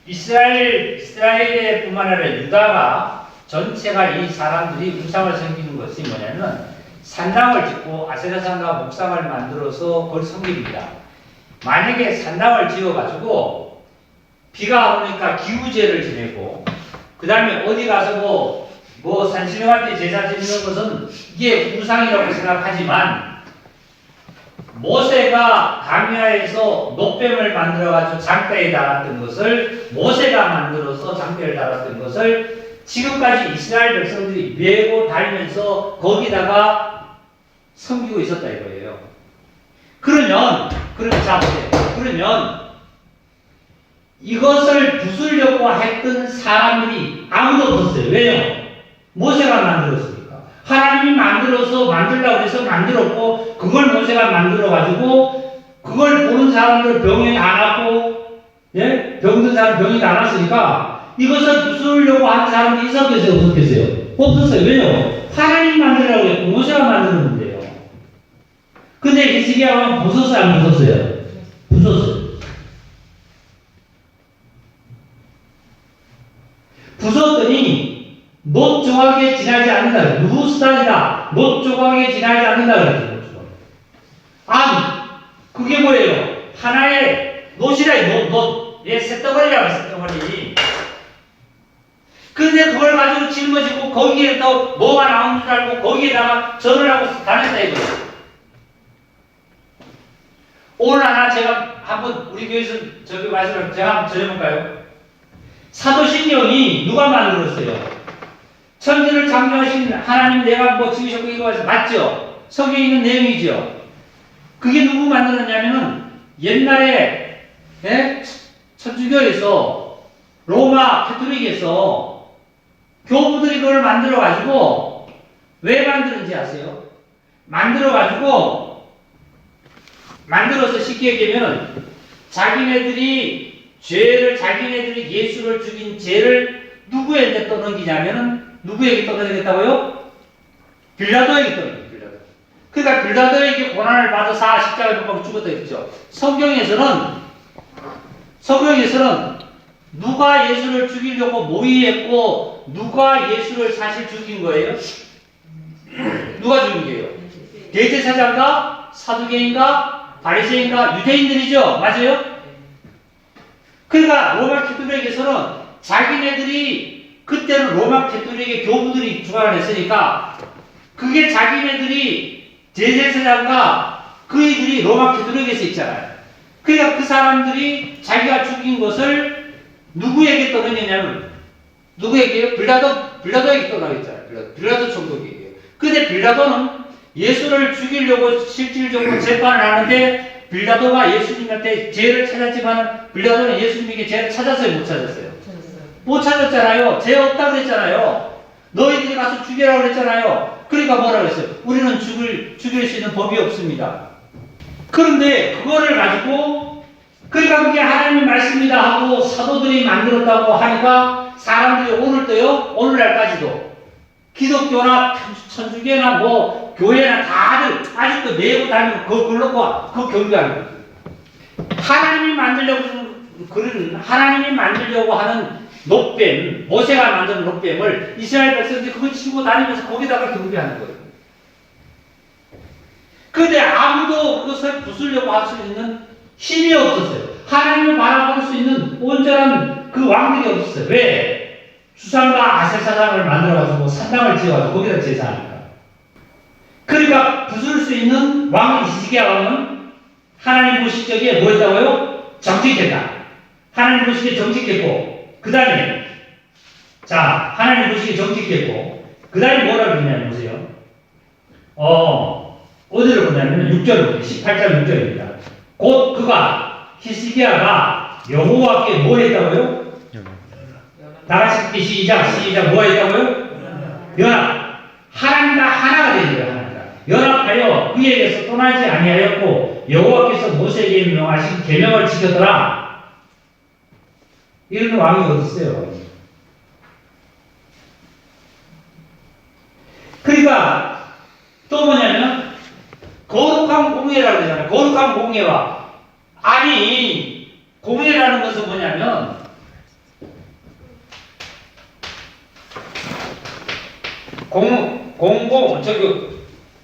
이스라엘의 뿐만 아니라 유다가 전체가 이 사람들이 우상을 섬기는 것이 뭐냐면 산당을 짓고 아세라상과 목상을 만들어서 그걸 섬깁니다. 만약에 산당을 지어가지고 비가 오니까 기우제를 지내고 그 다음에 어디 가서 산신령한테 제사 지내는 것은 이게 우상이라고 생각하지만 모세가 광야에서 녹뱀을 만들어가지고 장대에 달았던 것을 모세가 만들어서 장대를 달았던 것을 지금까지 이스라엘 백성들이 메고 다니면서 거기다가 섬기고 있었다 이거예요. 그러면 이것을 부수려고 했던 사람들이 아무도 없었어요. 왜요? 모세가 만들었으니까. 하나님이 만들려고 해서 만들었고, 그걸 모세가 만들어가지고, 그걸 보는 사람들 병이 안 왔고, 예? 병든 사람 병이 안 왔으니까, 이것을 부수려고 하는 사람들이 있었겠어요? 없었겠어요? 없었어요. 왜요? 하나님이 만들려고 했고, 모세가 만들었는데요. 근데 히스기야 왕은 부쉈어요? 안 부쉈어요? 부쉈어요. 부쉈더니 놋 조각에 지나지 않는다. 누후스단이다. 놋 조각에 지나지 않는다 그랬죠. 아니, 그게 뭐예요? 하나의 놋이라 놋. 예, 쇳덩어리라고 쇳덩어리. 근데 그걸 가지고 짊어지고 거기에 또 뭐가 나오는 줄 알고 거기에다가 절을 하고 다녔다 이거예요. 오늘 하나 제가 한번 우리 교회에서 저기 말씀을 제가 한번 전해볼까요? 사도신경이 누가 만들었어요? 천지를 창조하신 하나님 내가 지으셨고 이거 맞죠? 성경에 있는 내용이죠. 그게 누구 만들었냐면은 옛날에 천주교에서 로마 카톨릭에서 교부들이 그걸 만들어가지고 왜 만드는지 아세요? 만들어서 쉽게 얘기하면 자기네들이 예수를 죽인 죄를 누구에게 떠넘기냐면은 누구에게 떠넘기겠다고요? 빌라도에게 떠넘깁니다. 그러니까 빌라도에게 고난을 받아서 십자가에 못 박혀 죽었다 했죠. 성경에서는 누가 예수를 죽이려고 모의했고 누가 예수를 사실 죽인 거예요? 누가 죽인 거예요? 대제사장과 사두개인가 바리새인가 유대인들이죠. 맞아요? 그러니까 로마 캐톨릭에서는 자기네들이 그때는 로마 캐톨릭의 교부들이 주관을 했으니까 그게 자기네들이 대제사장과 그이들이 로마 캐톨릭에서 있잖아요. 그러니까 그 사람들이 자기가 죽인 것을 누구에게 떠넘기냐면 누구에게요? 빌라도에게 떠나겠잖아요. 빌라도 총독에게요. 근데 빌라도는 예수를 죽이려고 실질적으로 재판을 하는데 빌라도가 예수님한테 죄를 찾았지만 빌라도는 예수님에게 죄를 찾았어요? 못 찾았어요? 못 찾았잖아요. 죄 없다고 그랬잖아요. 너희들이 가서 죽이라고 그랬잖아요. 그러니까 뭐라 그랬어요? 우리는 죽일 수 있는 법이 없습니다. 그런데 그거를 가지고 그러니까 그게 하나님의 말씀이다 하고 사도들이 만들었다고 하니까 사람들이 오늘날까지도 기독교나 천주교나 뭐 교회나 다들 아직도 내고 다니고 그걸로 그 경계하는 거예요. 하나님이 만들려고 하는 놋뱀, 모세가 만든 놋뱀을 이스라엘 백성들이 그거 치고 다니면서 거기다가 경배하는 거예요. 그런데 아무도 그것을 부수려고 할 수 있는 힘이 없었어요. 하나님을 바라볼 수 있는 온전한 그 왕들이 없었어요. 왜? 주상과 아세사상을 만들어가지고 산당을 지어가지고 거기다 제사하니까. 그러니까 부술 수 있는 왕 히스기야 왕은 하나님 보시기에 뭐 했다고요? 정직했다. 하나님 보시기에 정직했고, 그 다음에, 자, 하나님 보시기에 정직했고, 그 다음에 뭐라고 그러냐면 보세요. 어디를 보냐면 6절을 18장 6절입니다. 곧 그가 히스기야가 여호와께 뭐 했다고요? 다 같이 시작 뭐 했다고요? 연합. 하나님과 하나가 된 거예요. 하나가 연합하여 그에게서 떠나지 아니하였고 여호와께서 모세에게 명하신 계명을 지켰더라. 이런 왕이 어디 있어요? 그러니까 또 뭐냐면 거룩한 공예라고 그러잖아요. 거룩한 공예와 아니 공예라는 것은 뭐냐면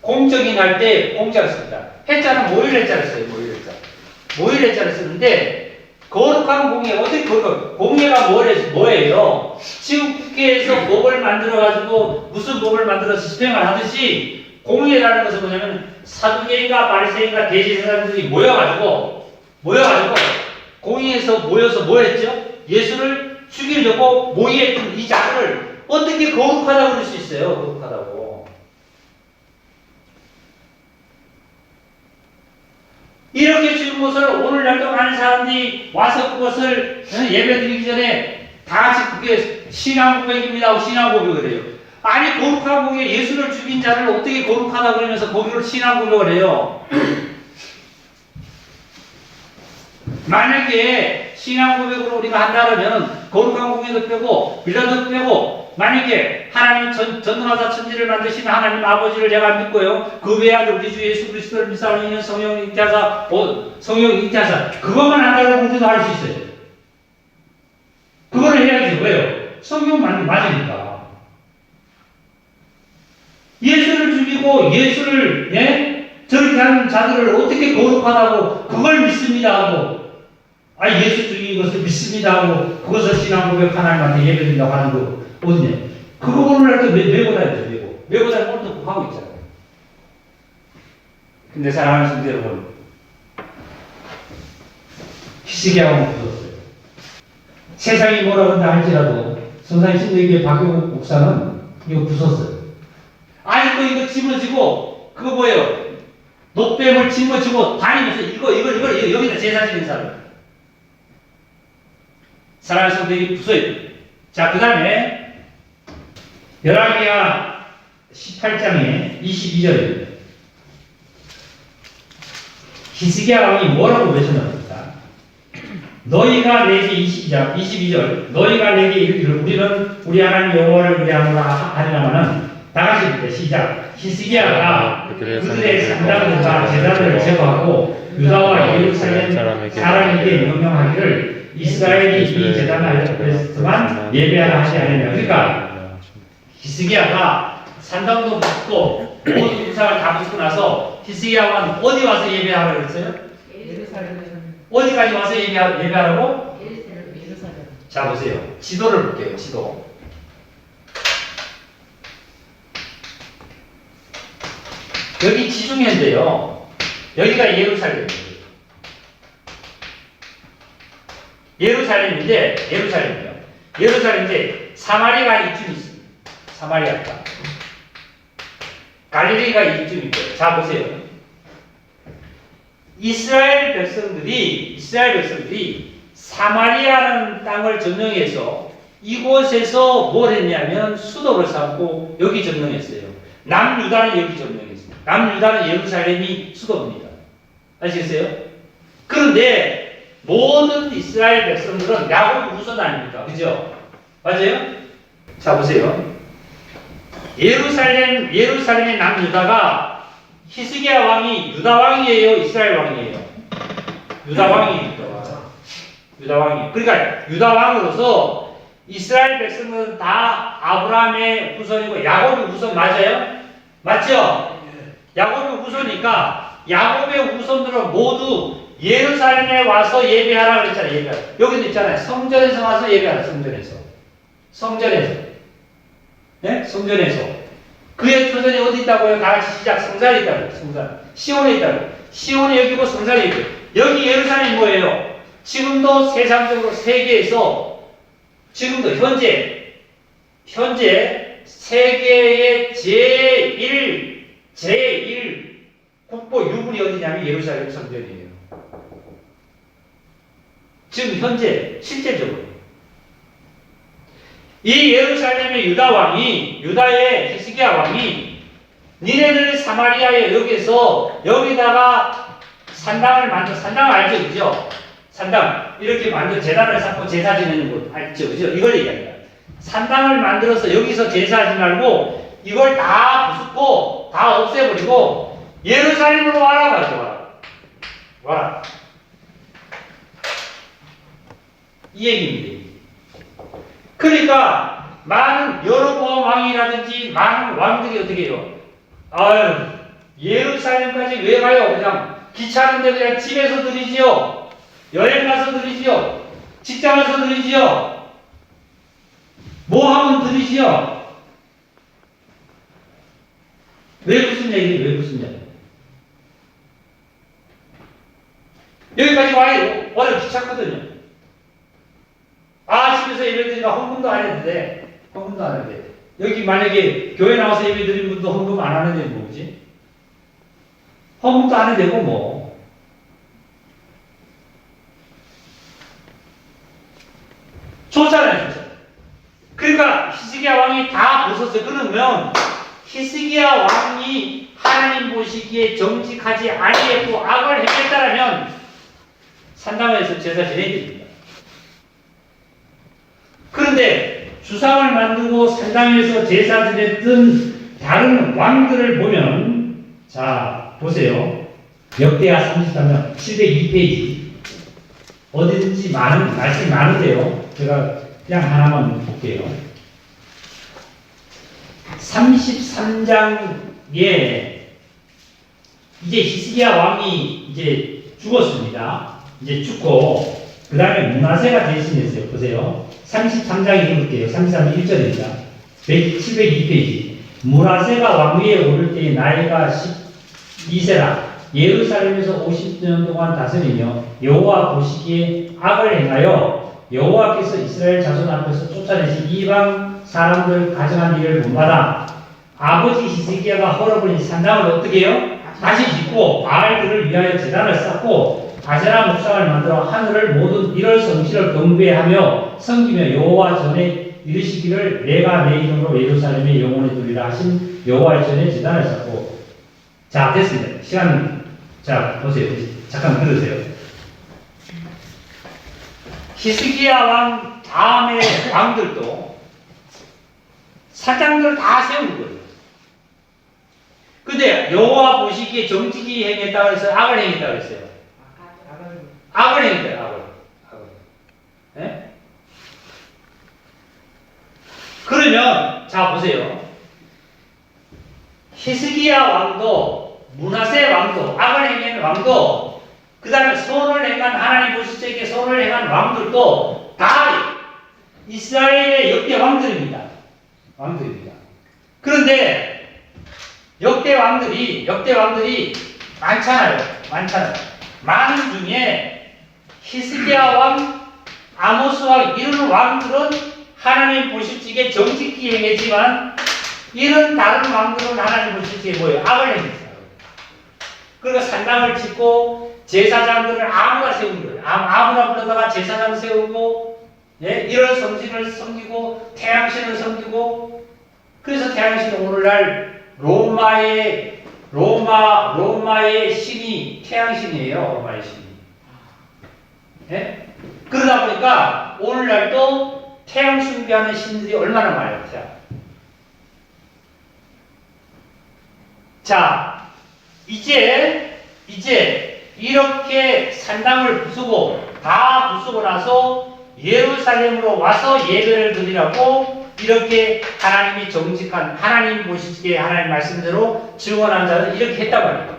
공적인 할 때 공자를 씁니다. 해자는 모일해자를 써요. 모일해자를 쓰는데 거룩한 공예 어떻게 공예가 뭐예요? 지금 국회에서 법을 만들어가지고 무슨 법을 만들어서 집행을 하듯이 공예라는 것은 뭐냐면 사두개인과 바리새인과 대제사장들이 모여가지고 공예에서 모여서 뭐 했죠? 예수를 죽이려고 모의했던 이 자를 어떻게 거룩하다고 그럴 수 있어요? 거룩하다고. 이렇게 죽은 것을 오늘날도 많은 사람들이 와서 그것을 예배드리기 전에 다 같이 그게 신앙 고백입니다 하고 신앙 고백을 해요. 아니 거룩한 공예 예수를 죽인 자를 어떻게 거룩하다고 그러면서 거기를 신앙 고백을 해요. 만약에 신앙 고백으로 우리가 한다면 거룩한 공예도 빼고 빌라도 빼고 만약에 하나님 전능하사 천지를 만드신 하나님 아버지를 제가 믿고요. 그 외에 우리 주 예수 그리스도를 믿사오니 이는 성령 잉태하사 그것만 한다고 우리도 할 수 있어요. 그거를 해야지. 왜요? 성경 맞으니까. 예수를 죽이고 예수를 저렇게 하는 자들을 어떻게 거룩하다고 그걸 믿습니다 하고 예수 죽인 것을 믿습니다 하고 그것을 신앙 고백 하나님한테 예배드린다고 하는 거 어디냐? 그거 오늘 날 때 메고 다니죠. 메고 다니고 오늘도 하고 있잖아요. 근데 사랑하는 성도 여러분, 히스기야가 부었어요. 세상이 뭐라 그런다 할지라도 성산의 신도에게 박용욱 목사는 이거 부쉈어요. 아직도 이거 짊어지고 그거 뭐예요? 놋뱀을 짊어지고 다니면서 이걸 여기다 제사 지는 사람. 사랑하는 성도에게 부숴야 돼요. 자, 그 다음에 열왕기하 18장에 22절입니다. 히스기야 왕이 뭐라고 외쳤습니까? 너희가 내게 22절 너희가 내게 이르기를 우리는 우리 하나님 여호와를 위하노라 하리라마는 다 같이 볼게요. 시작. 히스기야가 그들의 상당들과 제사들을 제거하고 유다와 예루살렘 사람에게 명령하기를 이스라엘이 이 제단에서만 예배하라 하지 않느냐. 그러니까 히스기야가 산당도 붙고 모든 우상을 다 붙고 나서 히스기야가 어디 와서 예배하라고 그랬어요? 예루살렘. 어디까지 와서 예배하라고? 예루살렘. 자 보세요. 지도를 볼게요. 지도. 여기 지중해인데요. 여기가 예루살렘이에요. 예루살렘인데, 예루살렘인데, 사마리아가 이쯤 있습니다. 사마리아가. 갈릴리가 이쯤 있고요. 자, 보세요. 이스라엘 백성들이 사마리아라는 땅을 점령해서 이곳에서 뭘 했냐면 수도를 삼고 여기 점령했어요. 남유다는 여기 점령했어요. 남유다는 예루살렘이 수도입니다. 아시겠어요? 그런데 모든 이스라엘 백성들은 야곱 후손 아닙니까? 그죠? 맞아요? 자, 보세요. 예루살렘의 남유다가 히스기야 왕이 유다 왕이에요? 이스라엘 왕이에요? 유다 왕이에요. 유다 왕이에요. 그러니까 유다 왕으로서 이스라엘 백성은 다 아브라함의 후손이고 야곱의 후손 맞아요? 맞죠? 야곱의 후손이니까 야곱의 후손들은 모두 예루살렘에 와서 예배하라 그랬잖아요. 예배하라. 여기도 있잖아요. 성전에서 와서 예배하라. 성전에서. 네? 성전에서. 그의 터전이 어디 있다고요? 다 같이 시작. 성산에 있다고요. 성산. 시온에 있다고요. 시온이 여기고 성산이 있고요. 여기 예루살렘이 뭐예요? 지금도 세상적으로 세계에서 지금도 현재 세계의 제1 국보 유물이 어디냐면 예루살렘 성전이에요. 지금 현재 실제적으로 이 예루살렘의 유다의 히스기야 왕이 니네들 사마리아에 여기다가 산당을 알죠, 그죠? 산당 이렇게 만들어 제단을 쌓고 제사 지내는 곳 알죠, 그죠? 이걸 얘기합니다. 산당을 만들어서 여기서 제사하지 말고 이걸 다 부수고 다 없애버리고 예루살렘으로 와라. 이 얘기입니다. 그러니까 많은 여로보암 왕이라든지 많은 왕들이 어떻게 해요? 아유, 예루살렘까지 왜 가요? 그냥 귀찮은데 그냥 집에서 드리지요. 여행 가서 드리지요. 직장 가서 드리지요. 뭐 하면 드리지요. 왜 무슨 얘기? 여기까지 와요. 원래 귀찮거든요. 집에서 예배 드리면 헌금도 안 해도 돼. 여기 만약에 교회 나와서 예배 드리는 분도 헌금 안 하는데 뭐지? 헌금도 안 해도 되고 뭐. 좋잖아요. 그러니까 히스기야 왕이 다 벗었어요. 그러면 히스기야 왕이 하나님 보시기에 정직하지 아니했고 악을 행했다라면 산당에서 제사 지내야 됩니다. 그런데 주상을 만들고 산당에서 제사 지냈던 다른 왕들을 보면, 자, 보세요. 역대하 33년 702페이지. 어디든지 말씀이 많은데요. 제가 그냥 하나만 볼게요. 33장에 이제 히스기야 왕이 이제 죽었습니다. 이제 죽고, 그 다음에 므낫세가 대신했어요. 보세요. 33장 읽어볼게요. 33장 1절입니다. 702페이지. 므낫세가 왕위에 오를 때에 나이가 12세라 예루살렘에서 50년 동안 다스리며 여호와 보시기에 악을 행하여 여호와께서 이스라엘 자손 앞에서 쫓아내신 이방 사람들 가정한 일을 본받아 아버지 히스기야가 헐어버린 산당을 어떻게 해요? 다시 짓고 바알들을 위하여 제단을 쌓고 아세라 목상을 만들어 하늘을 모든 일월 성실을 경배하며 섬기며 여호와 전에 이르시기를 내가 내 이름으로 예루살렘에 영원히 두리라 하신 여호와의 전에 제단을 쌓고. 자, 됐습니다. 시간, 자, 보세요. 잠깐 들으세요. 히스기야 왕 다음에 왕들도 사장들을 다 세우는 거예요. 근데 여호와 보시기에 정직히 행했다고 해서 악을 행했다고 했어요. 악을 행했대요. 악을. 네? 그러면 자 보세요. 히스기야 왕도 므낫세 왕도 악을 행한 왕도 그 다음에 선을 행한 하나님 보시기에 선을 행한 왕들도 다 이스라엘의 역대 왕들입니다. 그런데 역대 왕들이 많잖아요. 많은 중에 히스기야 왕 아모스와 이런 왕들은 하나님 보실지에 정직히 행했지만 이런 다른 왕들은 하나님 보실지에 뭐예요? 악을 행했어요. 그러니까 산당을 짓고 제사장들을 아무나 세운 거예요. 아무나 불러다가 제사장 세우고, 예? 이런 성신을 섬기고 태양신을 섬기고, 그래서 태양신은 오늘날 로마의 신이 태양신이에요. 로마의 신이. 예? 그러다 보니까 오늘날도 태양 숭배하는 신들이 얼마나 많아요. 자, 이제 이렇게 산당을 다 부수고 나서 예루살렘으로 와서 예배를 드리라고 이렇게 하나님이 정직한, 하나님 보시기에 하나님 말씀대로 증언한 자는 이렇게 했단 말이에요.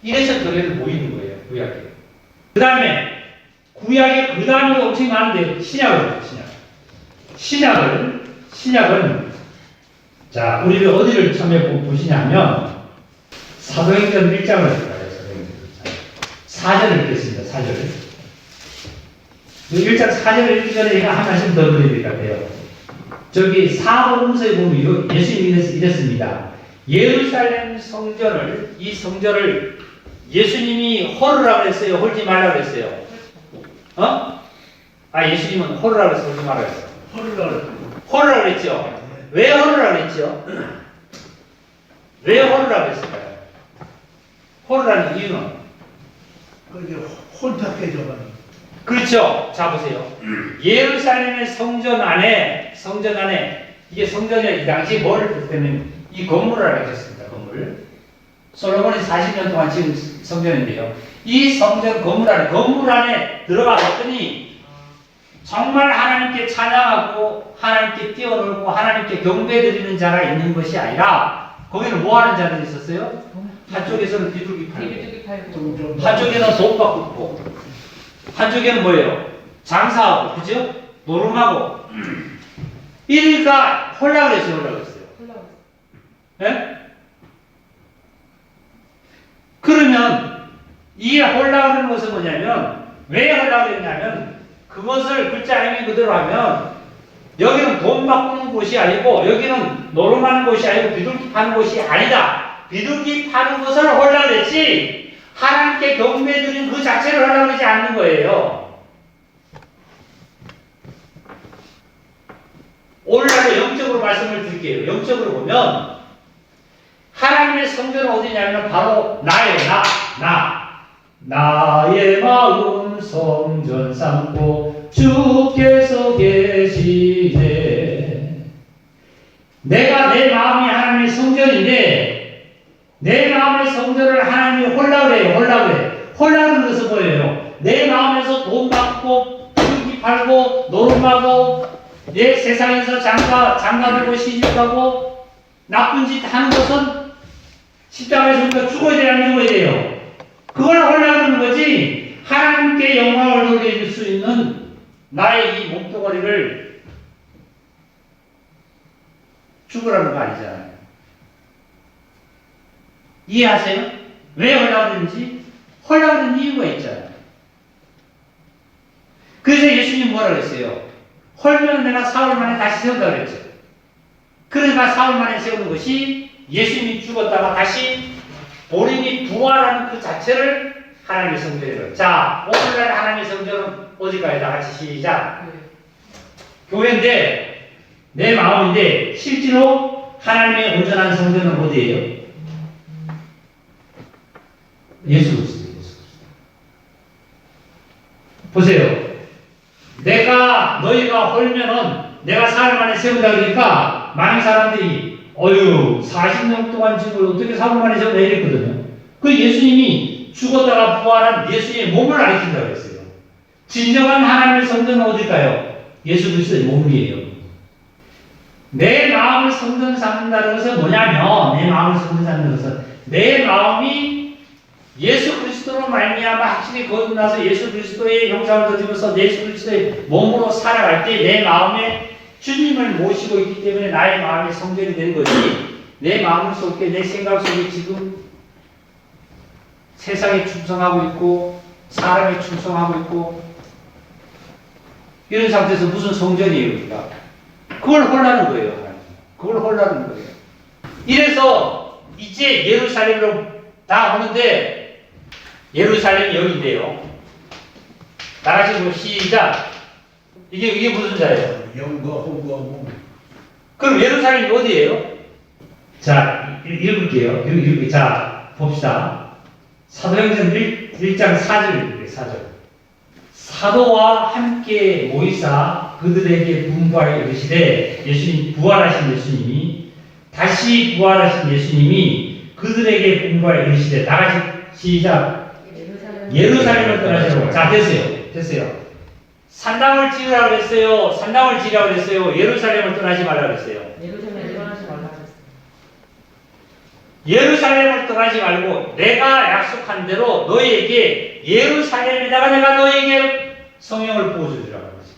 이래서 교회를 모이는 거예요. 구약에. 그 다음에 구약에 그 다음에 엄청 많은데 신약은 자, 우리를 어디를 처음에 보시냐면 사도행전 1장을 들어가요. 사도행전 1장 4절을 읽겠습니다. 4절. 1장 4절을 읽기 전에 한 말씀 더 드려야 될 것 같아요. 저기 사복음서에 보면 예수님이 이랬습니다. 예루살렘 성전을, 이 성전을 예수님이 헐으라고 했어요? 헐지 말라고 했어요? 예수님은 헐으라고 했어요? 헐지 말라고 했어요? 헐으라고 했죠? 왜 헐으라고 했죠? 왜 헐으라고 했을까요? 헐으라는 이유는? 그게 혼탁해져가지고. 그렇죠. 자, 보세요. 예루살렘의 성전 안에, 이게 성전이 이 당시 뭐를 볼 때는 이 건물을 알겠습니다. 건물. 솔로몬이 40년 동안 지은 성전인데요. 이 성전 건물 안에 들어가 봤더니 정말 하나님께 찬양하고 하나님께 뛰어놀고 하나님께 경배드리는 자가 있는 것이 아니라 거기는 뭐 하는 자들이 있었어요? 한쪽에서는 비둘기 팔고 한쪽에는 돈 받고 한쪽에는 뭐예요? 장사하고, 그죠? 노름하고. 이러니까 홀라 그랬어요. 예? 그러면 이 홀라 그러는 것은 뭐냐면, 왜 홀라 그랬냐면, 그것을 글자 의미 그대로 하면, 여기는 돈 바꾸는 곳이 아니고, 여기는 노름하는 곳이 아니고, 비둘기 파는 곳이 아니다. 비둘기 파는 것을 홀라 그랬지, 하나님께 경배드린 그 자체를 하려고 그러지 않는 거예요. 오늘날도 영적으로 말씀을 드릴게요. 영적으로 보면 하나님의 성전은 어디냐면 바로 나예요. 나의 마음 성전 삼고 주께서 계시네. 내가 내 마음이 하나님의 성전인데 내 마음의 성전을 하나님이 홀라 그래요. 홀라는 것은 뭐예요? 내 마음에서 돈 받고 비둘기 팔고 노름하고 내 세상에서 장가들고 시집가고 나쁜 짓 하는 것은 십자가에서 우리가 죽어야 돼요? 안 죽어야 돼요? 그걸 홀라는 거지 하나님께 영광을 돌려줄 수 있는 나의 이 몸뚱아리를 죽으라는 거 아니잖아요. 이해하세요? 왜 헐라그랬는지? 헐라그런 이유가 있잖아요. 그래서 예수님 뭐라 그랬어요? 헐면 내가 사흘 만에 다시 세운다 그랬죠. 그러니까 사흘 만에 세우는 것이 예수님이 죽었다가 다시 본인이 부활하는 그 자체를 하나님의 성전이에요. 자, 오늘날 하나님의 성전은 어디까지 다 같이 시작. 교회인데 내 마음인데 실제로 하나님의 온전한 성전은 어디예요? 예수 그리스도. 보세요. 너희가 헐면은 내가 사흘 만에 세운다 그러니까 많은 사람들이 40년 동안 지금 어떻게 사흘 만에 세운다 이랬거든요. 그 예수님이 죽었다가 부활한 예수님의 몸을 가리킨다고 했어요. 진정한 하나님의 성전은 어딜까요? 예수 그리스도의 몸이에요. 내 마음을 성전 삼는다는 것은 뭐냐면 내 마음이 예수 그리스도로 말미암아 확실히 거듭나서 예수 그리스도의 형상을 가지고서 예수 그리스도의 몸으로 살아갈 때 내 마음에 주님을 모시고 있기 때문에 나의 마음이 성전이 되는 거지. 내 마음 속에 내 생각 속에 지금 세상에 충성하고 있고 사람에 충성하고 있고 이런 상태에서 무슨 성전이에요, 우리가? 그걸 홀라는 거예요, 하나님. 그걸 홀라는 거예요. 이래서 이제 예루살렘으로 다 오는데, 예루살렘이 여기인데요. 다 같이 뭐 시작. 이게 무슨 자예요? 영거, 홍거, 뭐. 그럼 예루살렘이 어디예요? 자, 읽을게요. 자, 봅시다. 사도행전 1장 4절. 사도와 함께 모이사 그들에게 분부하여 이르시되, 예수님, 부활하신 예수님이, 다시 부활하신 예수님이 그들에게 분부하여 이르시되, 다 같이 시작. 예루살렘을 떠나시라고. 자, 됐어요. 산당을 지으라고 그랬어요. 산당을 지으라고 그랬어요. 예루살렘을 떠나지 말라고 그랬어요. 예루살렘을 떠나지 말라고 했어요. 예루살렘을 떠나지 말고 내가 약속한 대로 너희에게 예루살렘에다가 내가 너희에게 성령을 부어주리라고 했어요.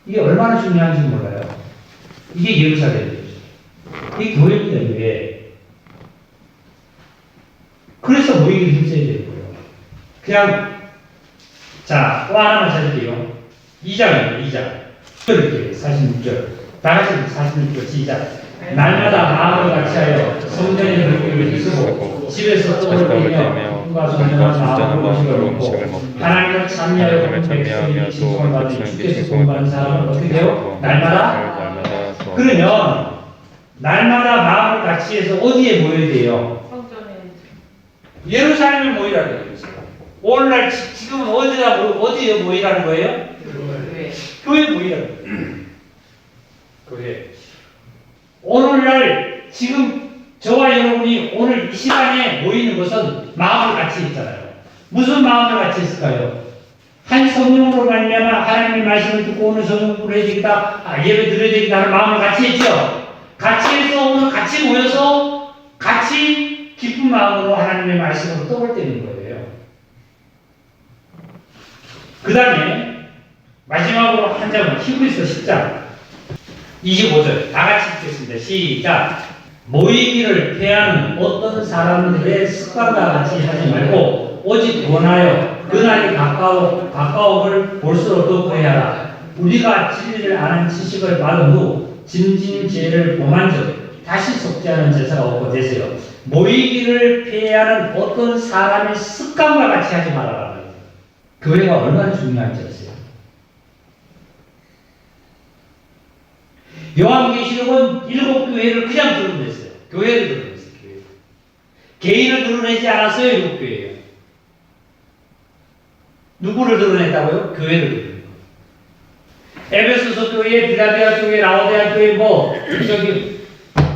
이게 얼마나 중요한지 몰라요. 이게 예루살렘이에요. 이게 교회입니다. 교회. 그래서 모이기 힘써야 되는 거예요. 그냥 자, 또 하나만 찾을게요. 2장입니다. 2장. 46절. 다 같이 46절 시작. 날마다 마음을 같이하여 성전에 들기를 쓰고 집에서 떡을 떼며 꿈과 성령과 마음으로 음식을 먹고 하나님을 찬미하여 백성이 칭송을 받으니 주께서 공부하는 사람은 어떻게 해요? 날마다? 그러면 날마다 마음을 같이해서 어디에 모여야 돼요? 성전에 예루살렘에 모이라는 거예요. 오늘날 지금은 어디에 모이라는 거예요? 교회. 교회에 모이라는 거예요. 교회. 오늘날 지금 저와 여러분이 오늘 이 시간에 모이는 것은 마음을 같이 했잖아요. 무슨 마음을 같이 했을까요? 한 성령으로 말미암아 하나님의 말씀을 듣고 오늘 성령 부르야 되겠다, 예배 드려야 되겠다 하는 마음을 같이 했죠. 같이 해서 오늘 같이 모여서 같이 기쁜 마음으로 하나님의 말씀으로 떡을 떼는 거예요. 그 다음에 마지막으로 한 장은 히브리서 10장 25절 다 같이 읽겠습니다. 시작. 모이기를 패하는 어떤 사람들의 습관과 같이 하지 말고 오직 원하여 그날이 가까움을 볼수록 더 구해하라. 우리가 진리를 아는 지식을 받은 후 짐진 죄를 범한 적 다시 속죄하는 제사가 없고 되세요. 모이기를 패하는 어떤 사람의 습관과 같이 하지 말아라. 교회가 얼마나 중요한지 아세요? 요한계시록은 7교회를 그냥 드러냈어요. 교회를 드러냈어요. 교회. 개인을 드러내지 않았어요. 7교회예요. 누구를 드러냈다고요? 교회를 드러냈어요. 에베소서 교회, 빌라델피아 교회, 라오디아 교회,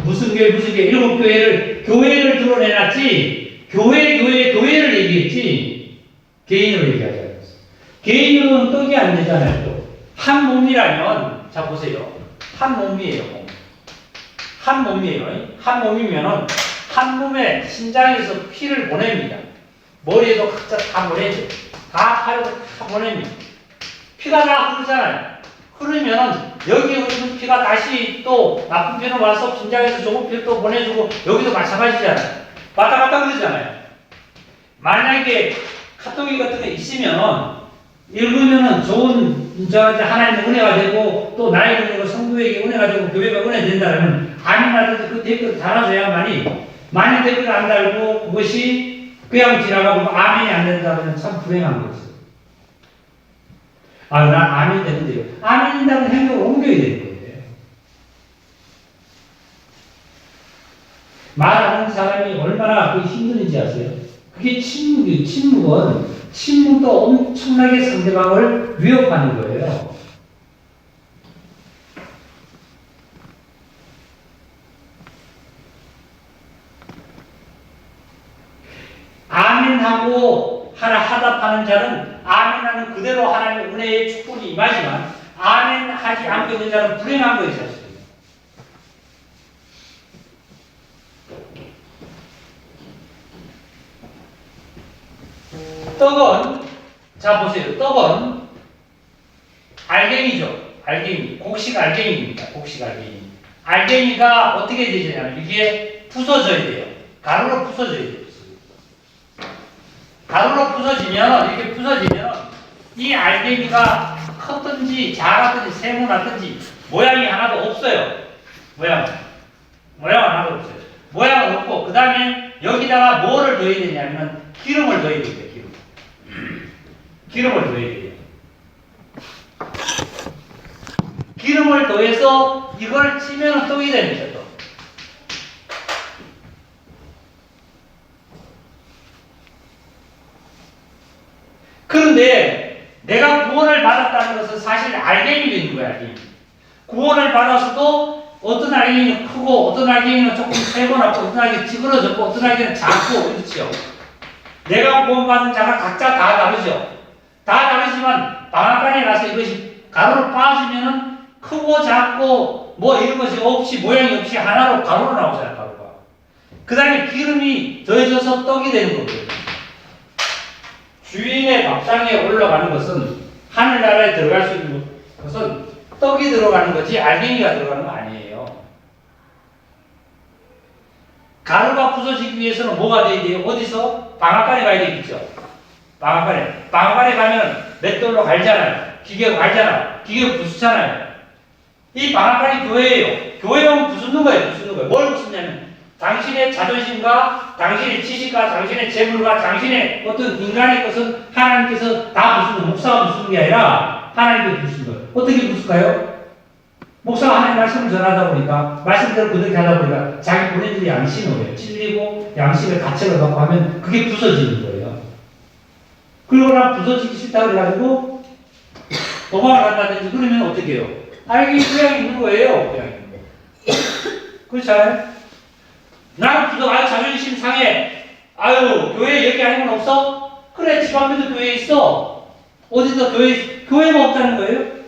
무슨 교회 7교회를 교회를 드러내놨지, 교회를 얘기했지 개인으로 얘기하지 않았어요. 개인으로는 떡이 안 되잖아요. 또. 한 몸이라면, 자 보세요. 한 몸이에요. 한 몸이에요. 한 몸이면은 한 몸에 심장에서 피를 보냅니다. 머리에도 각자 다 보내죠. 다 팔에도 다 보냅니다. 피가 다 흐르잖아요. 흐르면은 여기 흐르는 피가 다시 또 나쁜 피는 와서 심장에서 좋은 피를 또 보내주고 여기도 마찬가지잖아요. 왔다 갔다 그러잖아요. 만약에 카톡이 같은 게 있으면은 읽으면은 좋은 하나님의 은혜가 되고 또 나의 은혜가 성도에게 은혜가 되고 교회가 은혜 된다면 아멘하듯이 그 댓글을 달아줘야만이, 만약 댓글을 안 달고 그것이 그냥 지나가고 아멘이 안 된다면 참 불행한 거죠. 나 아멘 되는데요. 아멘 된다는 행동을 옮겨야 되는 거예요. 말하는 사람이 얼마나 그 힘든지 아세요? 그게 침묵이에요. 침묵도 엄청나게 상대방을 위협하는 거예요. 아멘하고 하답하는 자는 아멘하는 그대로 하나님의 은혜의 축복이 임하지만 아멘하지 않고 있는 자는 불행한 거예요. 사실. 떡은, 자 보세요. 떡은 알갱이죠. 알갱이. 곡식 알갱이입니다. 곡식 알갱이. 알갱이가 어떻게 되냐면 이게 부서져야 돼요. 가루로 부서져야 돼요. 가루로 부서지면, 이렇게 부서지면 이 알갱이가 컸든지 작았든지 세모났든지 모양이 하나도 없어요. 모양 하나도 없어요. 모양은 없고 그 다음에 여기다가 뭐를 넣어야 되냐면 기름을 넣어야 돼요. 기름을 넣어야 돼요. 기름을 더해서 이걸 찌면 떡이 됩니다. 또. 그런데 내가 구원을 받았다는 것은 사실 알갱이도 있는 거야. 알갱이. 구원을 받았어도 어떤 알갱이는 크고 어떤 알갱이는 조금 세거나 어떤 알갱이는 찌그러졌고 어떤 알갱이는 작고 그렇죠. 내가 구원받은 자가 각자 다 다르죠. 다 다르지만 방앗간에 가서 이것이 가루를 빠지면은 크고 작고 뭐 이런 것이 없이 모양이 없이 하나로 가루로 나오잖아요. 가루가. 그 다음에 기름이 더해져서 떡이 되는 거고요. 주인의 밥상에 올라가는 것은 하늘나라에 들어갈 수 있는 것은 떡이 들어가는 거지 알갱이가 들어가는 거 아니에요. 가루가 부서지기 위해서는 뭐가 돼야 돼요? 어디서? 방앗간에 가야 되겠죠. 방앗간에 가면 맷돌로 갈잖아요. 기계가 갈잖아요. 기계가 부수잖아요. 이 방앗간이 교회예요. 교회는 부수는 거예요. 뭘 부수냐면 당신의 자존심과 당신의 지식과 당신의 재물과 당신의 어떤 인간의 것은 하나님께서 다 부수는 목사가 부수는 게 아니라 하나님께서 부수는 거예요. 어떻게 부술까요? 목사가 하나님 말씀을 전하다 보니까 말씀대로 그렇게 하다 보니까 자기 본인들이 양심을 해요. 찔리고 양심의 가책을 받고 하면 그게 부서지는 거예요. 그러고 나 부서지기 싫다 그래가지고 도망을 간다든지 그러면 어떻게 해요? 알갱이 그냥 있는 거예요. 그냥 있는 거. 그렇잖아요? 나는 부서 자존심 상해. 아유 교회 여기 아니면 없어? 그래 집 앞에도 교회 있어. 어디서 교회가 없다는 거예요?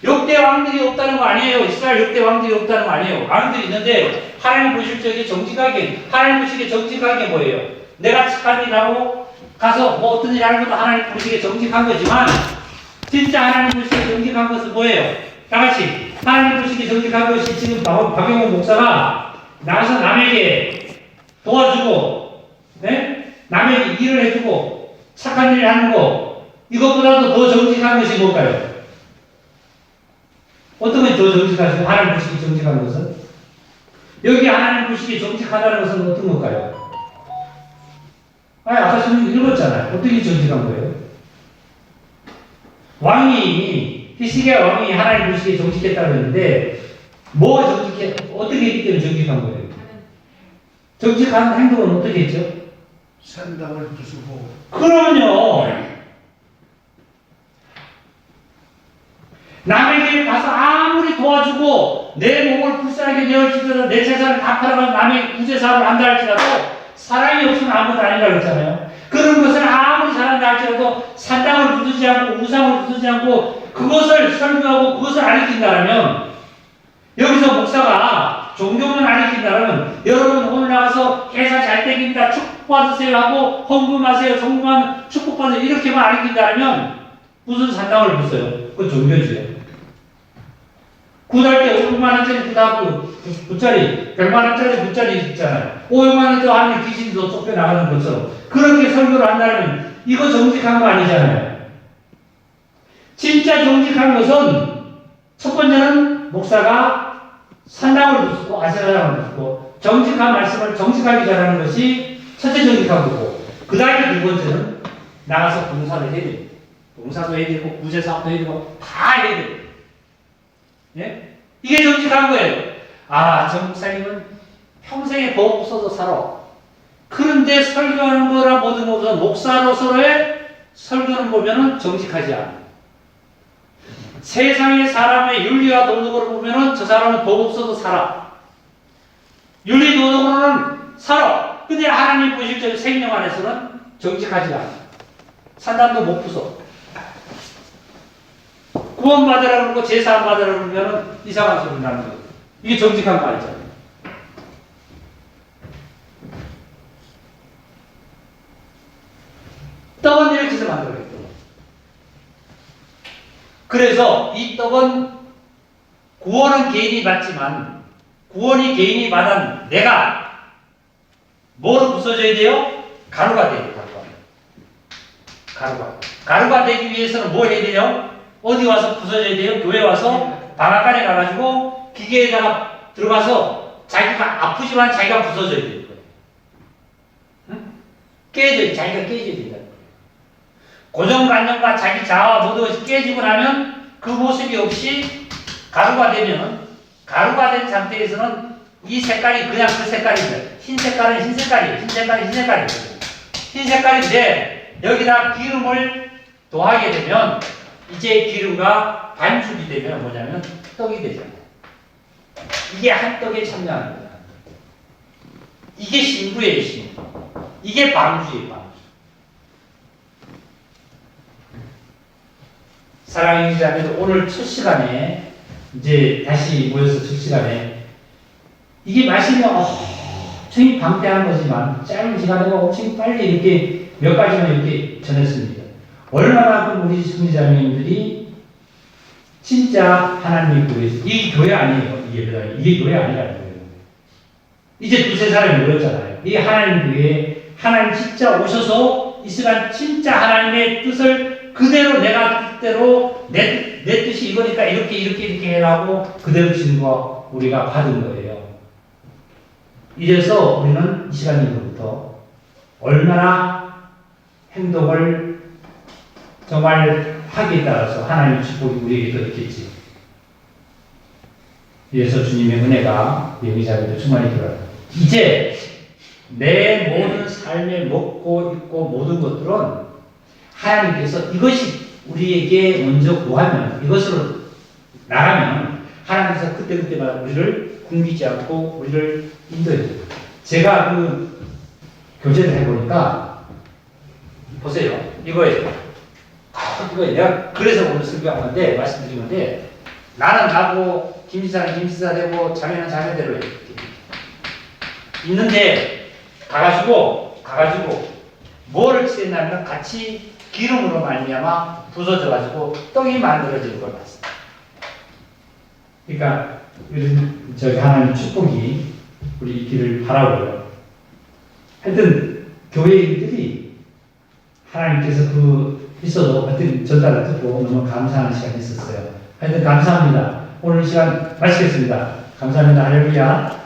역대 왕들이 없다는 거 아니에요. 이스라엘 역대 왕들이 없다는 거 아니에요. 왕들이 있는데 하나님 보실 적에 정직하게 하나님 보시기에 정직하게 뭐예요? 내가 착한 일하고 가서 뭐 어떤 일 하는 것도 하나님 보시기에 정직한 거지만 진짜 하나님 보시기에 정직한 것은 뭐예요? 다같이 하나님 보시기에 정직한 것이 지금 박영호 목사가 나가서 남에게 도와주고 네? 남에게 일을 해주고 착한 일을 하는 거 이것보다도 더 정직한 것이 뭘까요? 어떤 것이 더 정직하죠? 하나님 보시기에 정직한 것은? 여기 하나님 보시기에 정직하다는 것은 어떤 걸까요? 아까 성경 읽었잖아요. 어떻게 정직한 거예요? 히스기야 왕이 하나님 보시기에 정직했다고 했는데 뭐가 정직해? 어떻게 했기 때문에 정직한 거예요? 정직한 행동은 어떻게 했죠? 산당을 부수고. 그러면요. 남에게 가서 아무리 도와주고 내 몸을 불쌍하게 내어주더라도 내 재산을 다 팔아가지고 남의 구제사업을 한다 할지라도 사랑이 없으면 아무것도 아니라고 했잖아요. 그런 것을 아무리 잘한다 할지라도 산당을 부수지 않고 우상을 부수지 않고 그것을 설명하고 그것을 알리킨다면 여기서 목사가 종교만 알리킨다면 여러분 오늘 나가서 회사 잘 되겠다 축복받으세요 하고 헌금하세요 성공하면 축복받으세요 이렇게만 알리킨다면 무슨 산당을 부숴요? 그건 종교지요. 구달 때 500만원짜리 붓자리, 100만원짜리 붓자리 있잖아요. 500만원 더 하면 귀신이 더 쫓겨나가는 것처럼. 그렇게 설교를 한다면 이거 정직한 거 아니잖아요. 진짜 정직한 것은 첫 번째는 목사가 산당을 부수고 아세라장을 부수고 정직한 말씀을 정직하게 전하는 것이 첫째 정직한 거고 그 다음에 두 번째는 나가서 봉사를 해야 됩니다. 봉사도 해야 되고 구제사업도 해야 되고 다 해야 돼요. 예? 이게 정직한 거예요. 저 목사님은 평생에 법 없어도 살아. 그런데 설교하는 거랑 모든 것은 목사로서의 설교는 보면은 정직하지 않아. 세상의 사람의 윤리와 도덕으로 보면은 저 사람은 법 없어도 살아. 윤리 도덕으로는 살아. 근데 하나님 보실 때 생명 안에서는 정직하지 않아. 산당도 못 부숴. 구원받으라고 그러고 제사 안 받으라고 그러면 이상한 소리 나는 거예요. 이게 정직한 거 아니잖아요. 떡은 이렇게 해서 만들어요. 그래서 이 떡은 구원은 개인이 받지만 구원이 개인이 받은 내가 뭐로 부서져야 돼요? 가루가 돼야 돼요. 가루가. 가루가 되기 위해서는 뭐 해야 돼요? 어디 와서 부서져야 돼요? 교회 와서 방앗간에 가가지고 기계에다가 들어가서 자기가 아프지만 자기가 부서져야 돼요. 응? 자기가 깨져야 된다. 고정관념과 자기 자아와 모두 깨지고 나면 그 모습이 없이 가루가 되면, 가루가 된 상태에서는 이 색깔이 그냥 그 색깔입니다. 흰 색깔은 흰 색깔이에요. 흰 색깔은 흰 색깔이에요. 흰 색깔인데 여기다 기름을 더하게 되면 이제 기름과 반죽이 되면 뭐냐면 떡이 되잖아요. 이게 한 떡에 참여하는 거야. 이게 신부예요, 신부. 이게 방주예요, 방주. 사랑하는 자매들, 오늘 첫 시간에 이제 다시 모여서 첫 시간에 이게 마시면 엄청 방대한 거지만 짧은 시간에 엄청 빨리 이렇게 몇 가지만 이렇게 전했습니다. 얼마나 우리 승리자매님들이 진짜 하나님 교회에서, 이 교회 아니에요. 이게 교회 아니라는 거예요. 이제 두세 사람이 모였잖아요. 이 하나님 교회에 하나님 진짜 오셔서 이 시간 진짜 하나님의 뜻을 그대로 내가 뜻대로 내 뜻이 이거니까 이렇게 해라고 그대로 증거 우리가 받은 거예요. 이래서 우리는 이 시간부터 얼마나 행동을 정말 하기에 따라서 하나님의 축복이 우리에게 더 있겠지. 이래서 주님의 은혜가 영의자들도 충만히 들어요. 이제 내 모든 삶에 먹고 입고 모든 것들은 하나님께서 이것이 우리에게 먼저 구하면, 이것으로 나가면 하나님께서 그때마다 우리를 굶기지 않고 우리를 인도해줘요. 제가 그 교제를 해보니까 보세요. 이거예요. 내가 그래서 오늘 설교한 건데, 말씀드린 건데, 나는 나고 김지사는 김지사 되고 자매는 자매대로 해. 있는데 가가지고 뭐를 취했냐면 같이 기름으로 말미암아 부서져가지고 떡이 만들어지는 걸 봤습니다. 그러니까 저기 하나님 축복이 우리 있기를 바라고요. 하여튼 교회인들이 하나님께서 있어도 하여튼 전달을 듣고 너무 감사하는 시간이 있었어요. 하여튼 감사합니다. 오늘 이 시간 마치겠습니다. 감사합니다. 할렐루야.